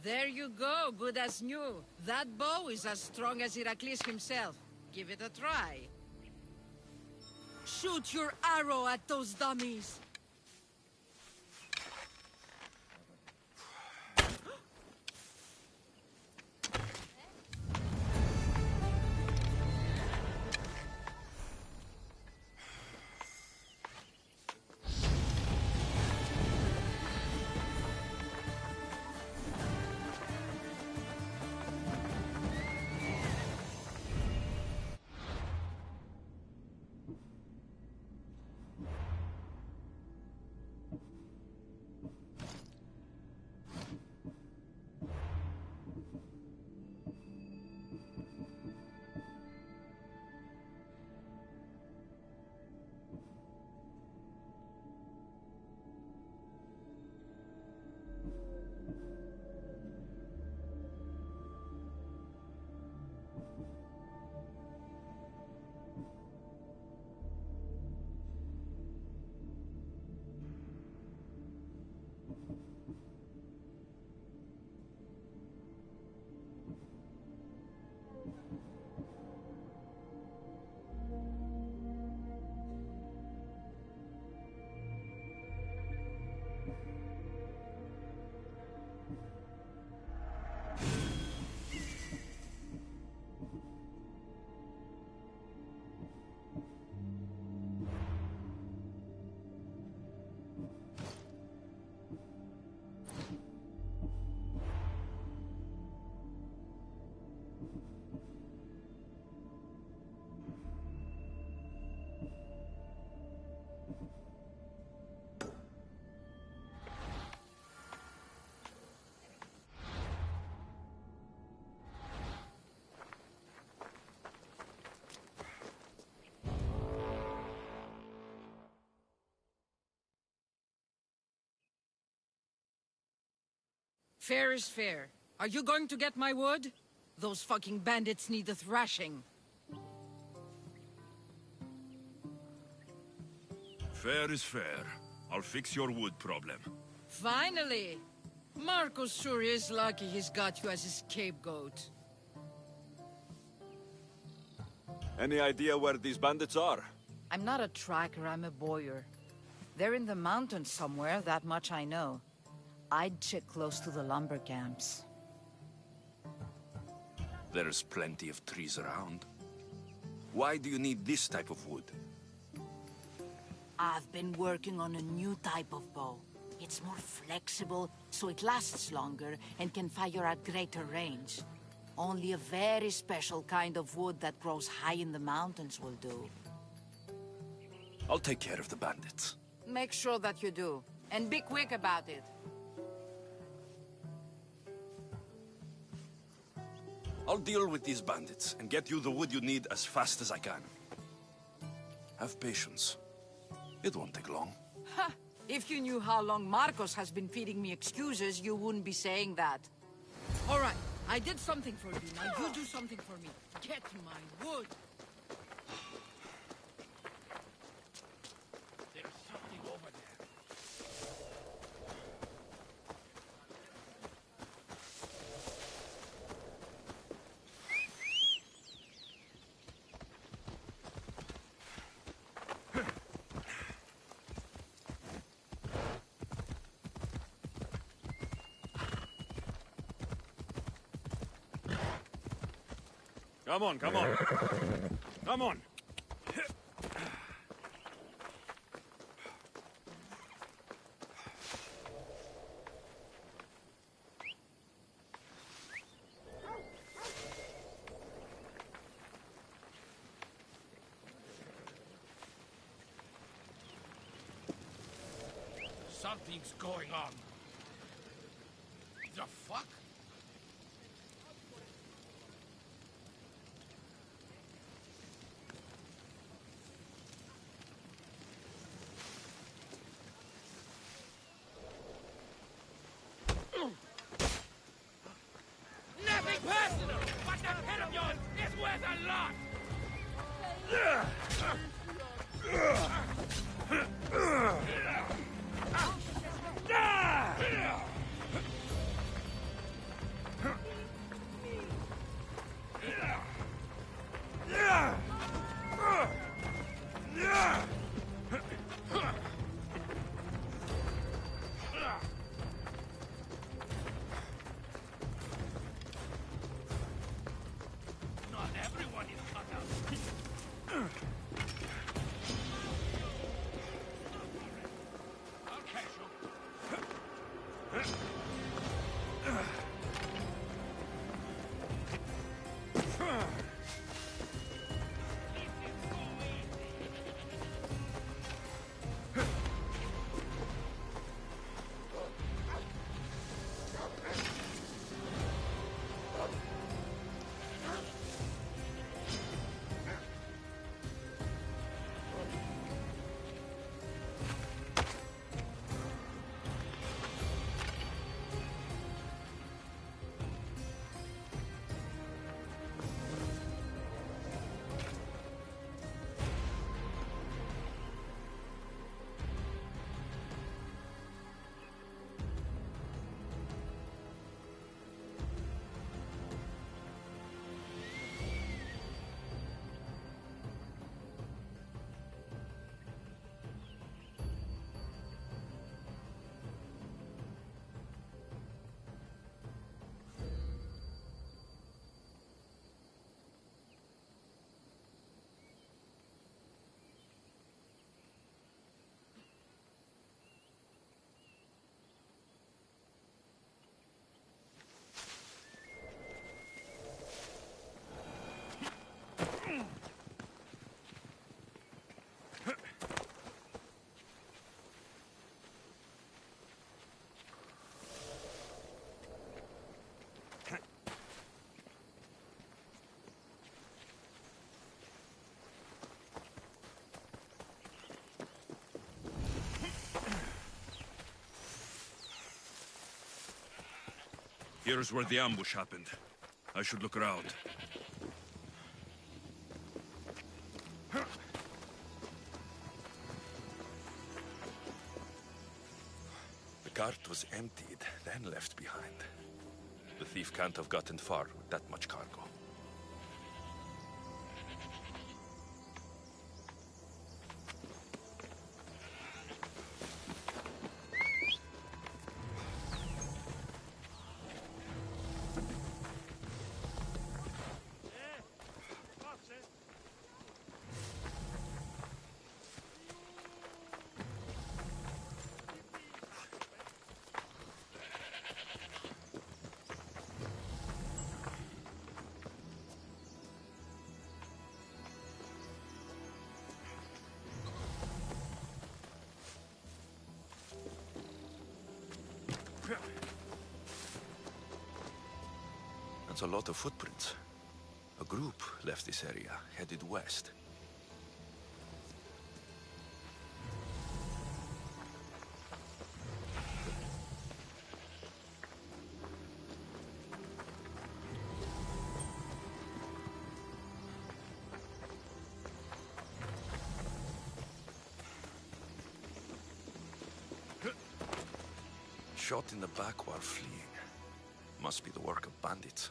There you go, good as new. That bow is as strong as Heracles himself. Give it a try. Shoot your arrow at those dummies. Fair is fair. Are you going to get my wood? Those fucking bandits need a thrashing. Fair is fair. I'll fix your wood problem. Finally! Marcos sure is lucky he's got you as his scapegoat. Any idea where these bandits are? I'm not a tracker, I'm a boyer. They're in the mountains somewhere, that much I know. I'd check close to the lumber camps. There's plenty of trees around. Why do you need this type of wood? I've been working on a new type of bow. It's more flexible, so it lasts longer and can fire at greater range. Only a very special kind of wood that grows high in the mountains will do. I'll take care of the bandits. Make sure that you do. And be quick about it. I'll deal with these bandits and get you the wood you need as fast as I can. Have patience. It won't take long. Ha! If you knew how long Marcos has been feeding me excuses, you wouldn't be saying that. All right, I did something for you. Now you do something for me. Get my wood. There's something over there. Come on, come on. Come on. Something's going on. worth a lot! Not everyone is cut out. I'll catch you. Here's where the ambush happened. I should look around. The cart was emptied, then left behind. The thief can't have gotten far with that much cargo. That's a lot of footprints. A group left this area, headed west. Shot in the back while fleeing. Must be the work of bandits.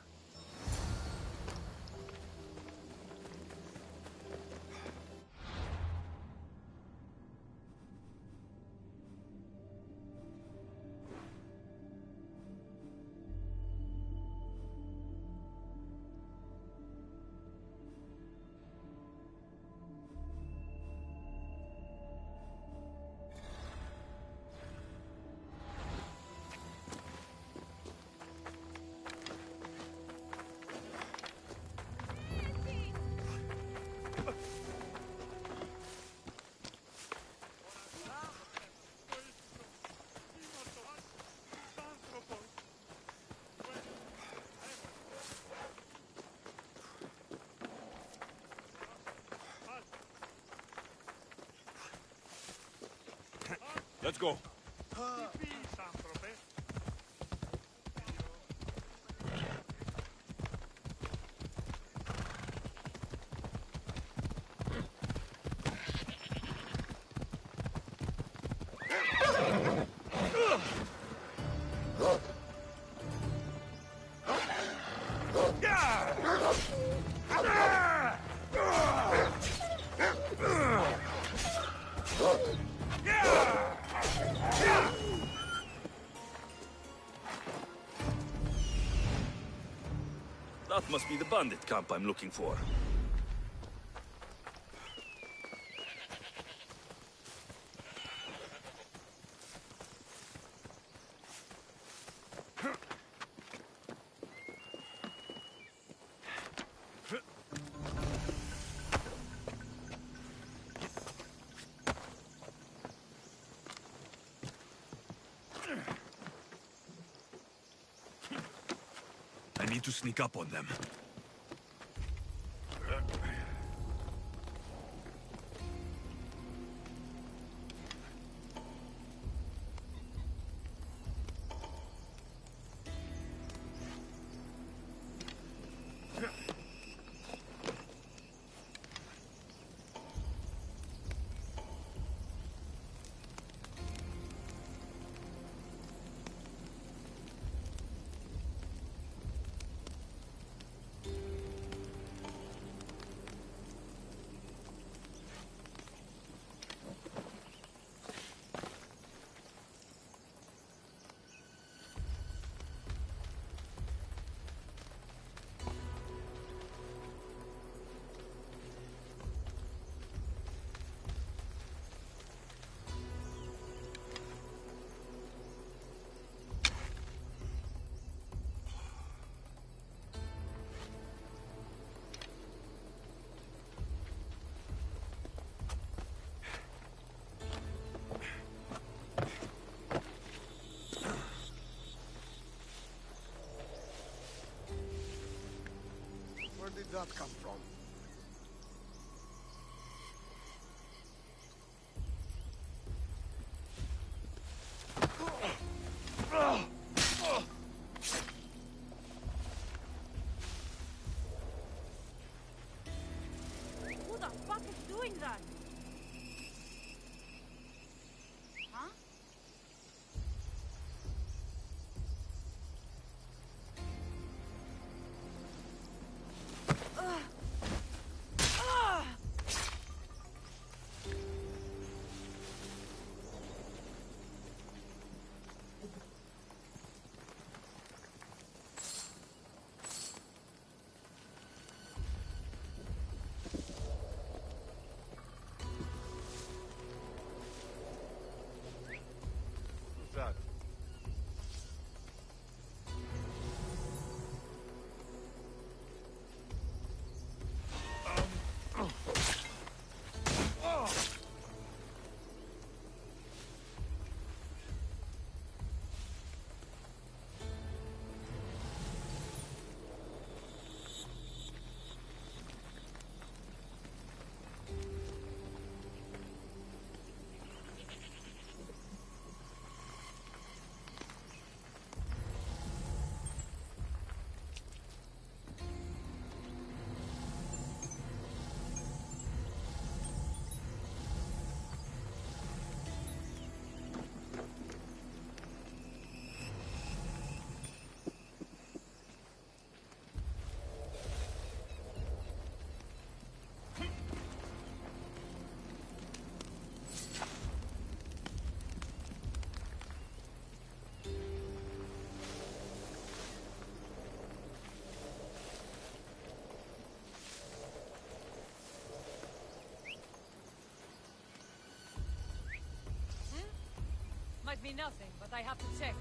Let's go. Must be the bandit camp I'm looking for. I need to sneak up on them. Where did that come from? Who the fuck is doing that? Huh? Who's that? Might be nothing, but I have to check.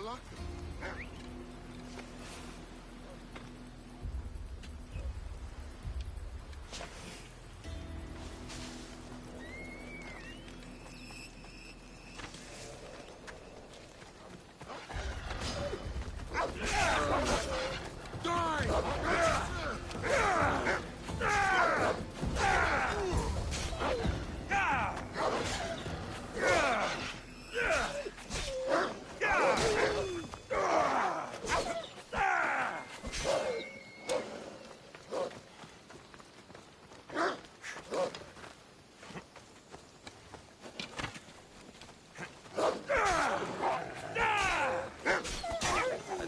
lock them.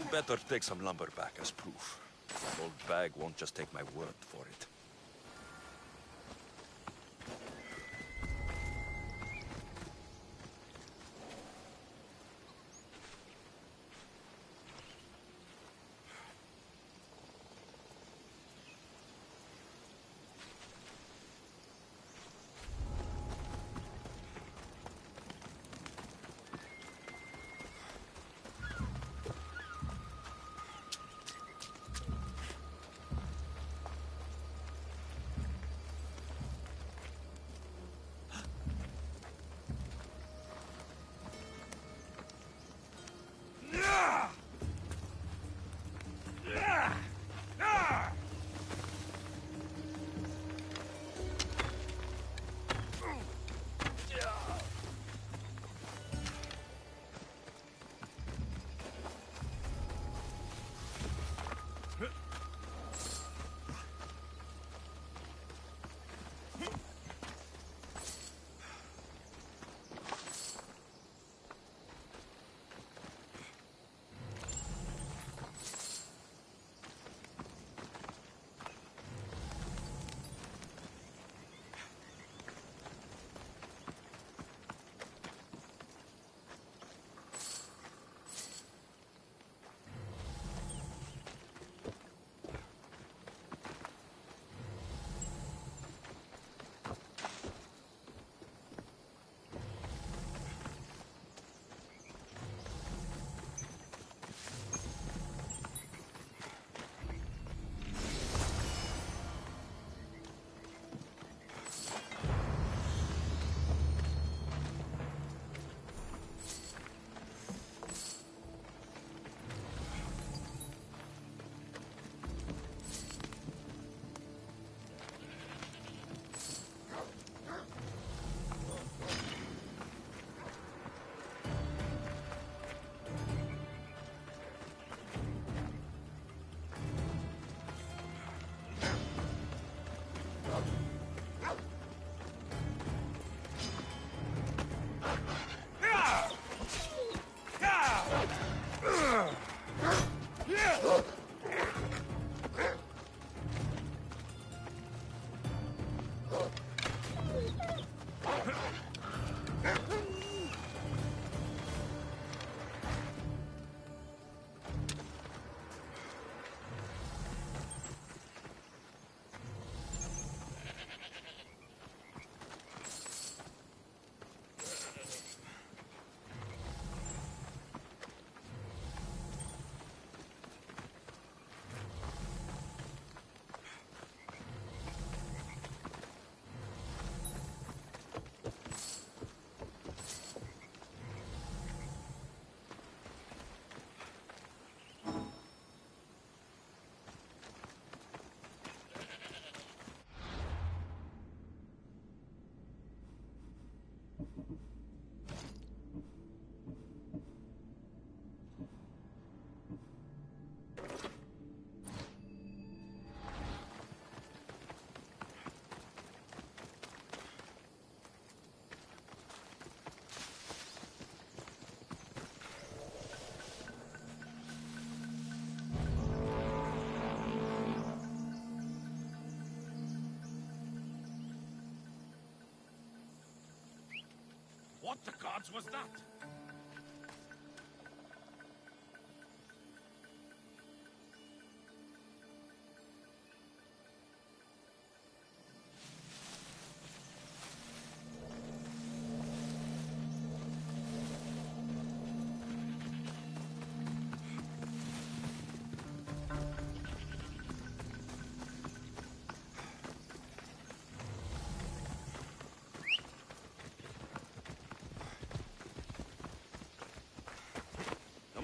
Better take some lumber back as proof. That old bag won't just take my word for it. What the gods was that?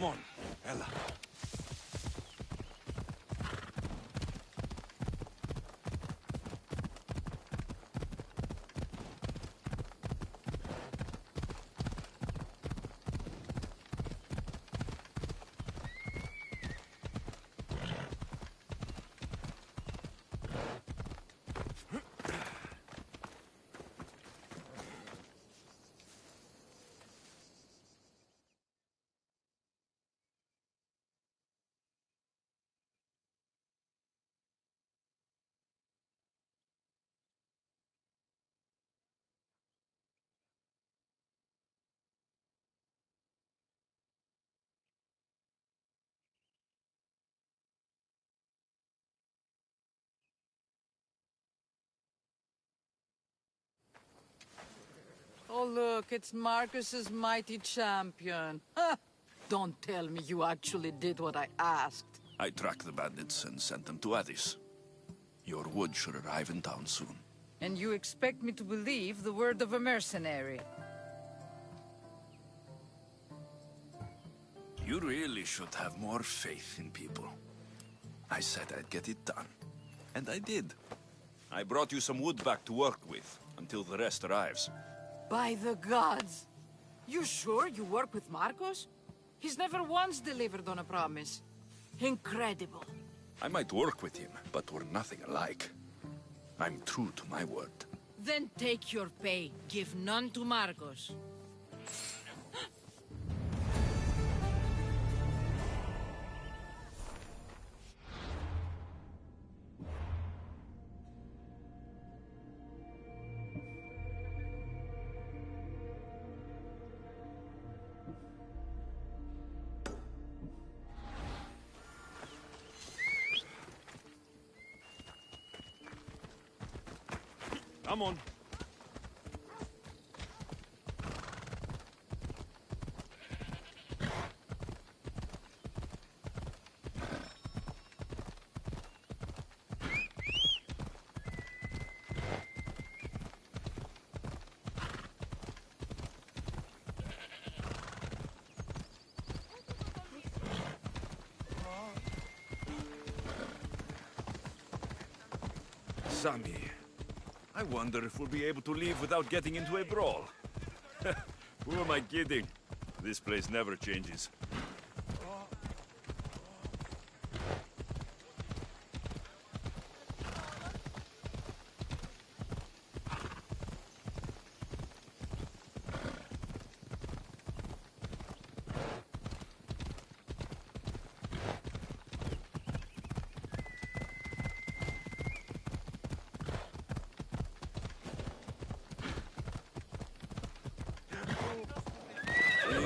Come on, Ella. Oh, look, it's Marcus's mighty champion. Ha! Don't tell me you actually did what I asked. I tracked the bandits and sent them to Odyssey. Your wood should arrive in town soon. And you expect me to believe the word of a mercenary? You really should have more faith in people. I said I'd get it done. And I did. I brought you some wood back to work with, until the rest arrives. By the gods! You sure you work with Marcos? He's never once delivered on a promise. Incredible. I might work with him, but we're nothing alike. I'm true to my word. Then take your pay. Give none to Marcos. Come on. Sammy. I wonder if we'll be able to leave without getting into a brawl. Who am I kidding? This place never changes.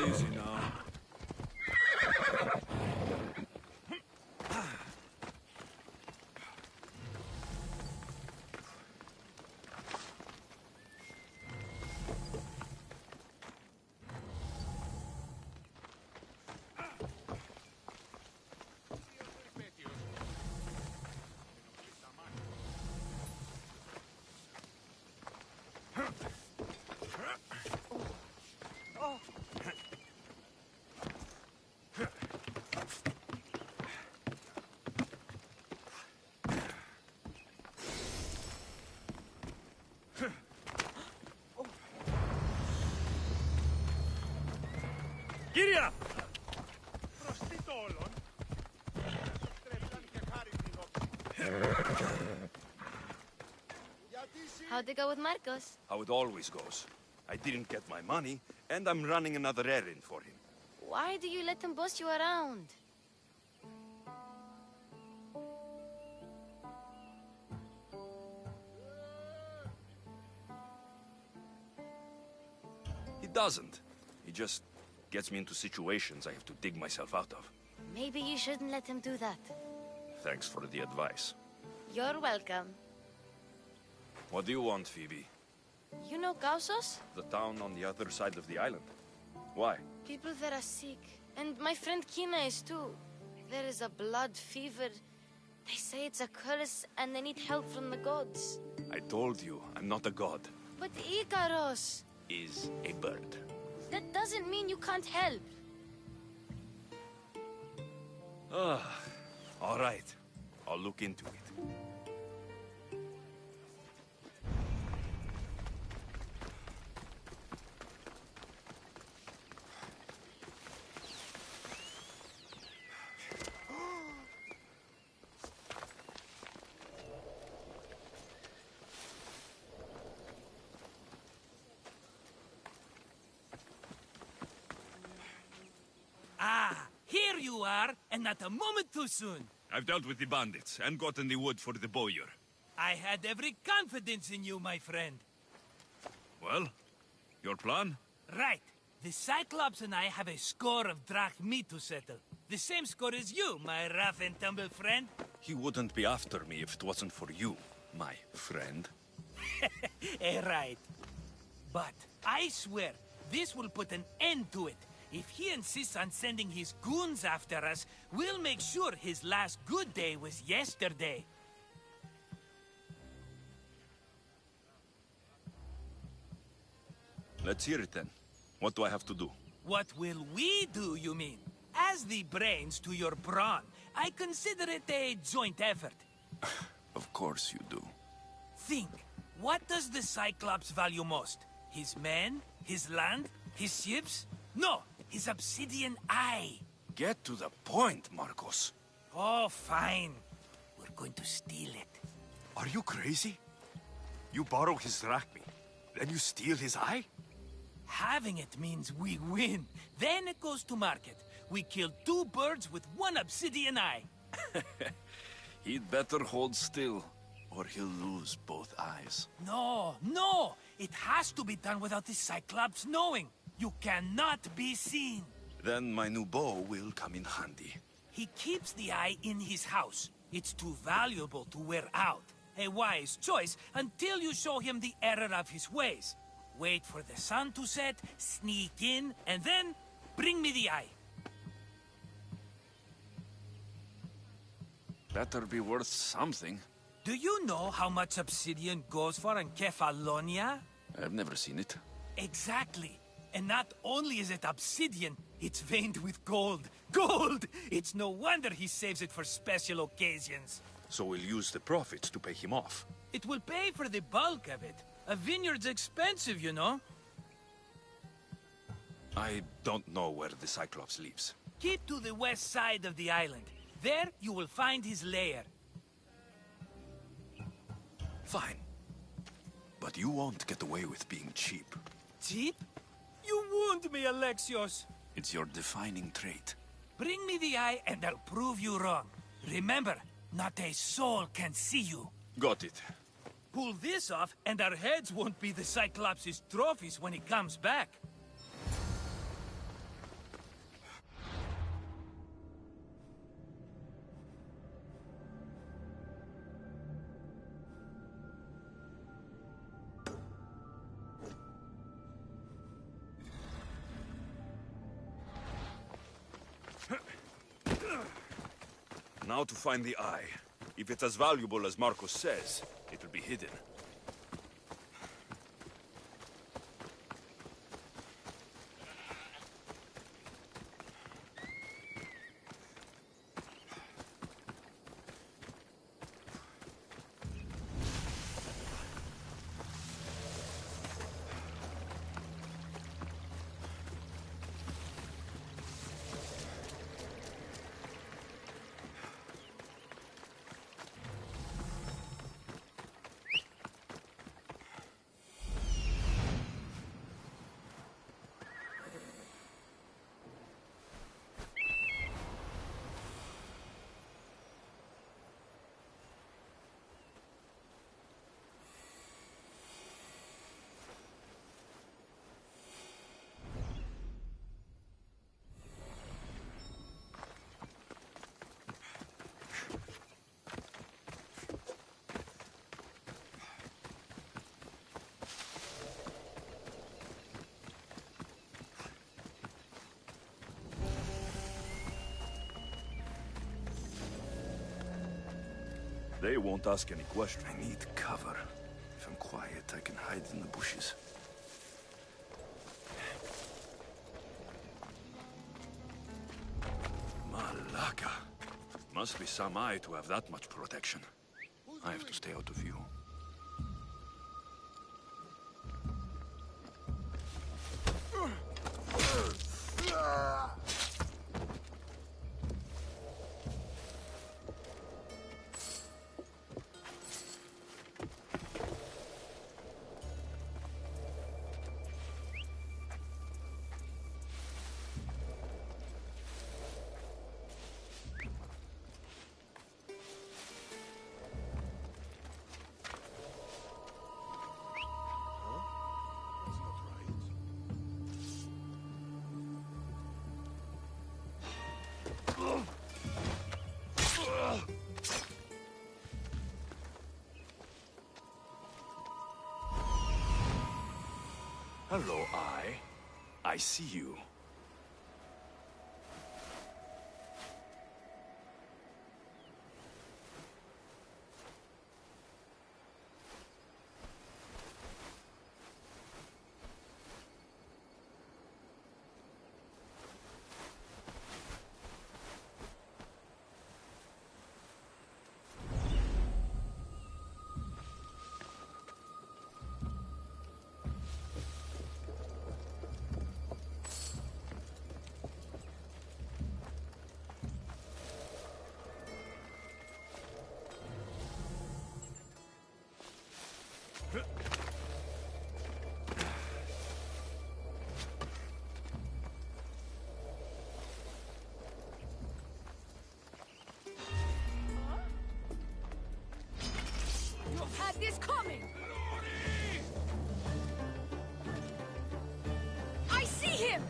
Easy now. Kirja! How'd it go with Marcos? How it always goes. I didn't get my money, and I'm running another errand for him. Why do you let him boss you around? He doesn't. He just gets me into situations I have to dig myself out of. Maybe you shouldn't let him do that. Thanks for the advice. You're welcome. What do you want, Phoebe? You know Kausos? The town on the other side of the island. Why? People there are sick. And my friend Kina is too. There is a blood fever. They say it's a curse and they need help from the gods. I told you, I'm not a god. But Ikaros! Is a bird. That doesn't mean you can't help. All right. I'll look into it. Ah, here you are, and not a moment too soon. I've dealt with the bandits and gotten the wood for the bowyer. I had every confidence in you, my friend. Well, your plan? Right. The Cyclops and I have a score of drachmi to settle. The same score as you, my rough and tumble friend. He wouldn't be after me if it wasn't for you, my friend. Right. But I swear, this will put an end to it. If he insists on sending his goons after us, we'll make sure his last good day was yesterday. Let's hear it then. What do I have to do? What will we do, you mean? As the brains to your brawn, I consider it a joint effort. Of course you do. Think, what does the Cyclops value most? His men? His land? His ships? No, his obsidian eye. Get to the point, Marcos. Oh, fine. We're going to steal it. Are you crazy? You borrow his drachmi, then you steal his eye? Having it means we win. Then it goes to market. We kill two birds with one obsidian eye. He'd better hold still, or he'll lose both eyes. No, no! It has to be done without the Cyclops knowing. You cannot be seen. Then my new bow will come in handy. He keeps the eye in his house. It's too valuable to wear out. A wise choice until you show him the error of his ways. Wait for the sun to set, sneak in, and then bring me the eye. Better be worth something. Do you know how much obsidian goes for in Kefalonia? I've never seen it. Exactly. And not only is it obsidian, it's veined with gold. Gold! It's no wonder he saves it for special occasions. So we'll use the profits to pay him off. It will pay for the bulk of it. A vineyard's expensive, you know. I don't know where the Cyclops lives. Keep to the west side of the island. There, you will find his lair. Fine. But you won't get away with being cheap. Cheap? You wound me, Alexios. It's your defining trait. Bring me the eye and I'll prove you wrong. Remember, not a soul can see you. Got it. Pull this off and our heads won't be the Cyclops' trophies when he comes back. Now to find the eye. If it's as valuable as Marcos says, it will be hidden. They won't ask any questions. I need cover. If I'm quiet, I can hide in the bushes. Malaka. Must be some eye to have that much protection. I have to stay out of view. Hello, Eye. I see you. You've had this coming! I see him!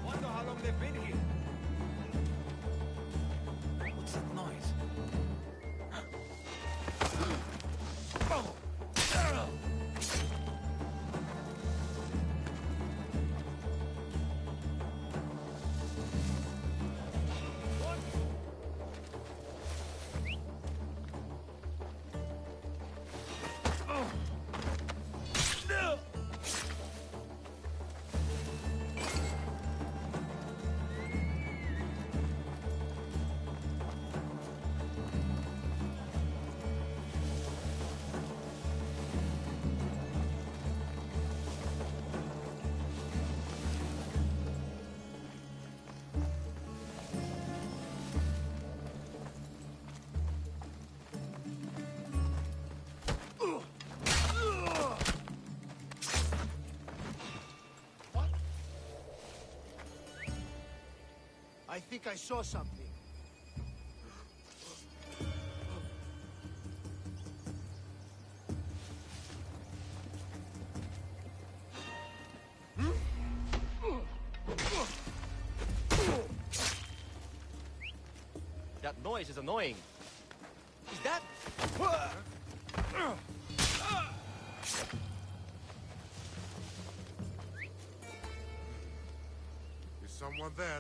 Wonder how long they've been here. What's that noise? I think I saw something. That noise is annoying. Is that... Is someone there?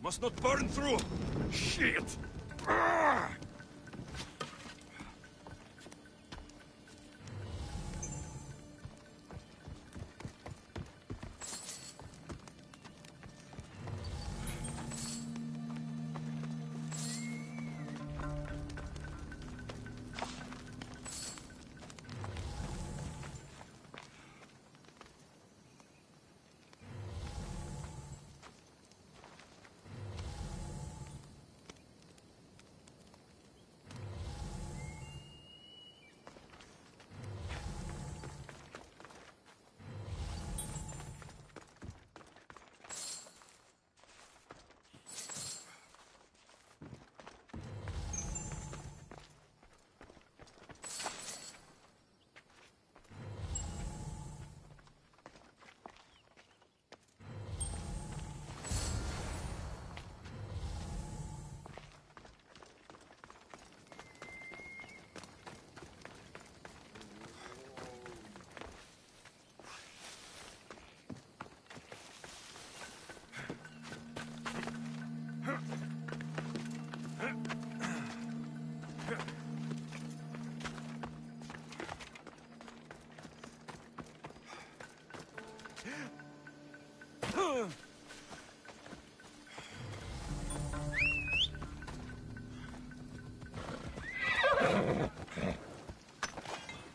Must not burn through! Shit! Ah!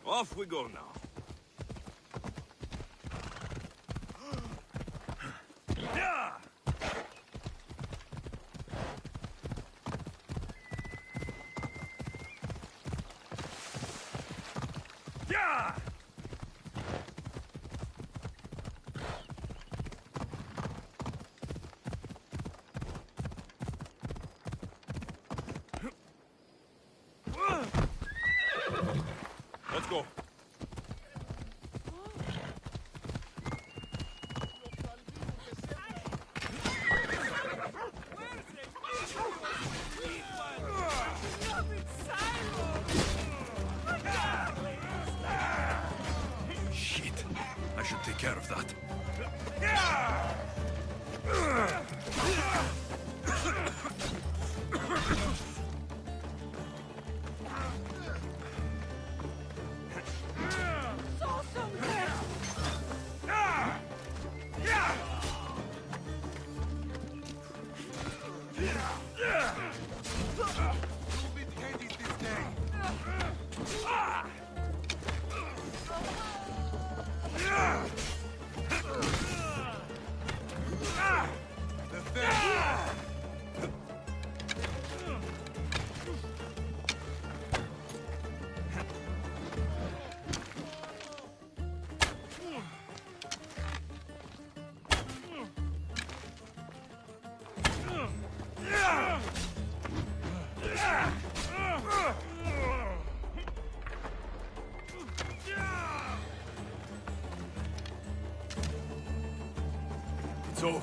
Off we go now. Yeah! Yeah! Let's go. Shit. I should take care of that. It's over.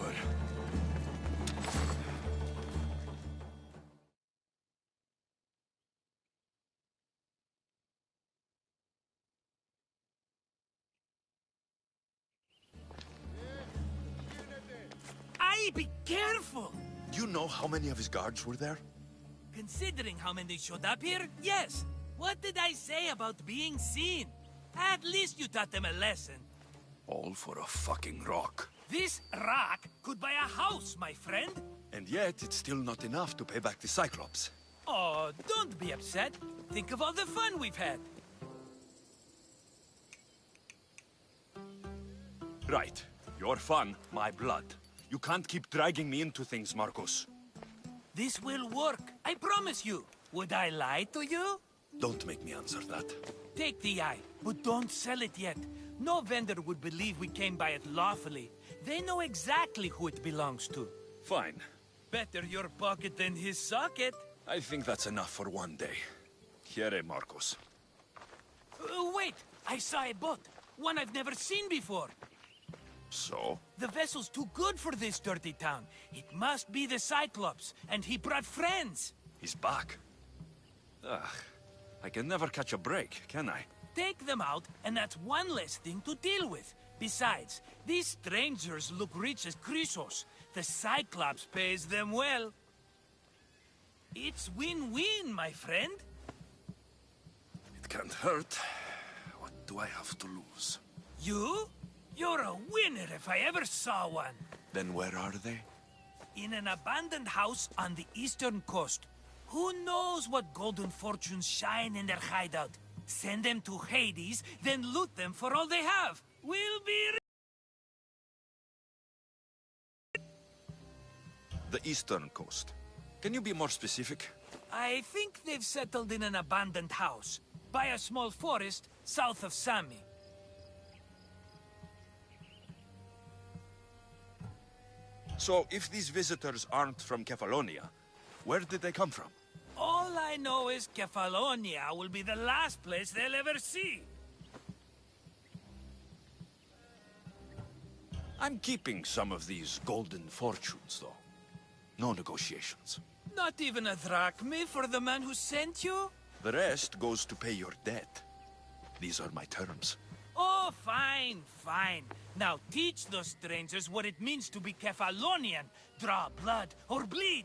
Aye, be careful! Do you know how many of his guards were there? Considering how many showed up here, yes. What did I say about being seen? At least you taught them a lesson. All for a fucking rock. This rock could buy a house, my friend. And yet, it's still not enough to pay back the Cyclops. Oh, don't be upset. Think of all the fun we've had. Right. Your fun, my blood. You can't keep dragging me into things, Marcos. This will work, I promise you. Would I lie to you? Don't make me answer that. Take the eye, but don't sell it yet. No vendor would believe we came by it lawfully. They know exactly who it belongs to. Fine. Better your pocket than his socket. I think that's enough for one day. Here, Marcos. Wait! I saw a boat. One I've never seen before. So? The vessel's too good for this dirty town. It must be the Cyclops, and he brought friends. He's back. Ugh. I can never catch a break, can I? Take them out, and that's one less thing to deal with. Besides, these strangers look rich as Chrysos. The Cyclops pays them well. It's win-win, my friend. It can't hurt. What do I have to lose? You? You're a winner if I ever saw one. Then where are they? In an abandoned house on the eastern coast. Who knows what golden fortunes shine in their hideout? Send them to Hades, then loot them for all they have. We'll be... The eastern coast. Can you be more specific? I think they've settled in an abandoned house, by a small forest south of Sami. So, if these visitors aren't from Kefalonia, where did they come from? All I know is Kefalonia will be the last place they'll ever see. I'm keeping some of these golden fortunes, though. No negotiations. Not even a drachme for the man who sent you? The rest goes to pay your debt. These are my terms. Oh, fine, fine. Now teach those strangers what it means to be Kefalonian. Draw blood or bleed.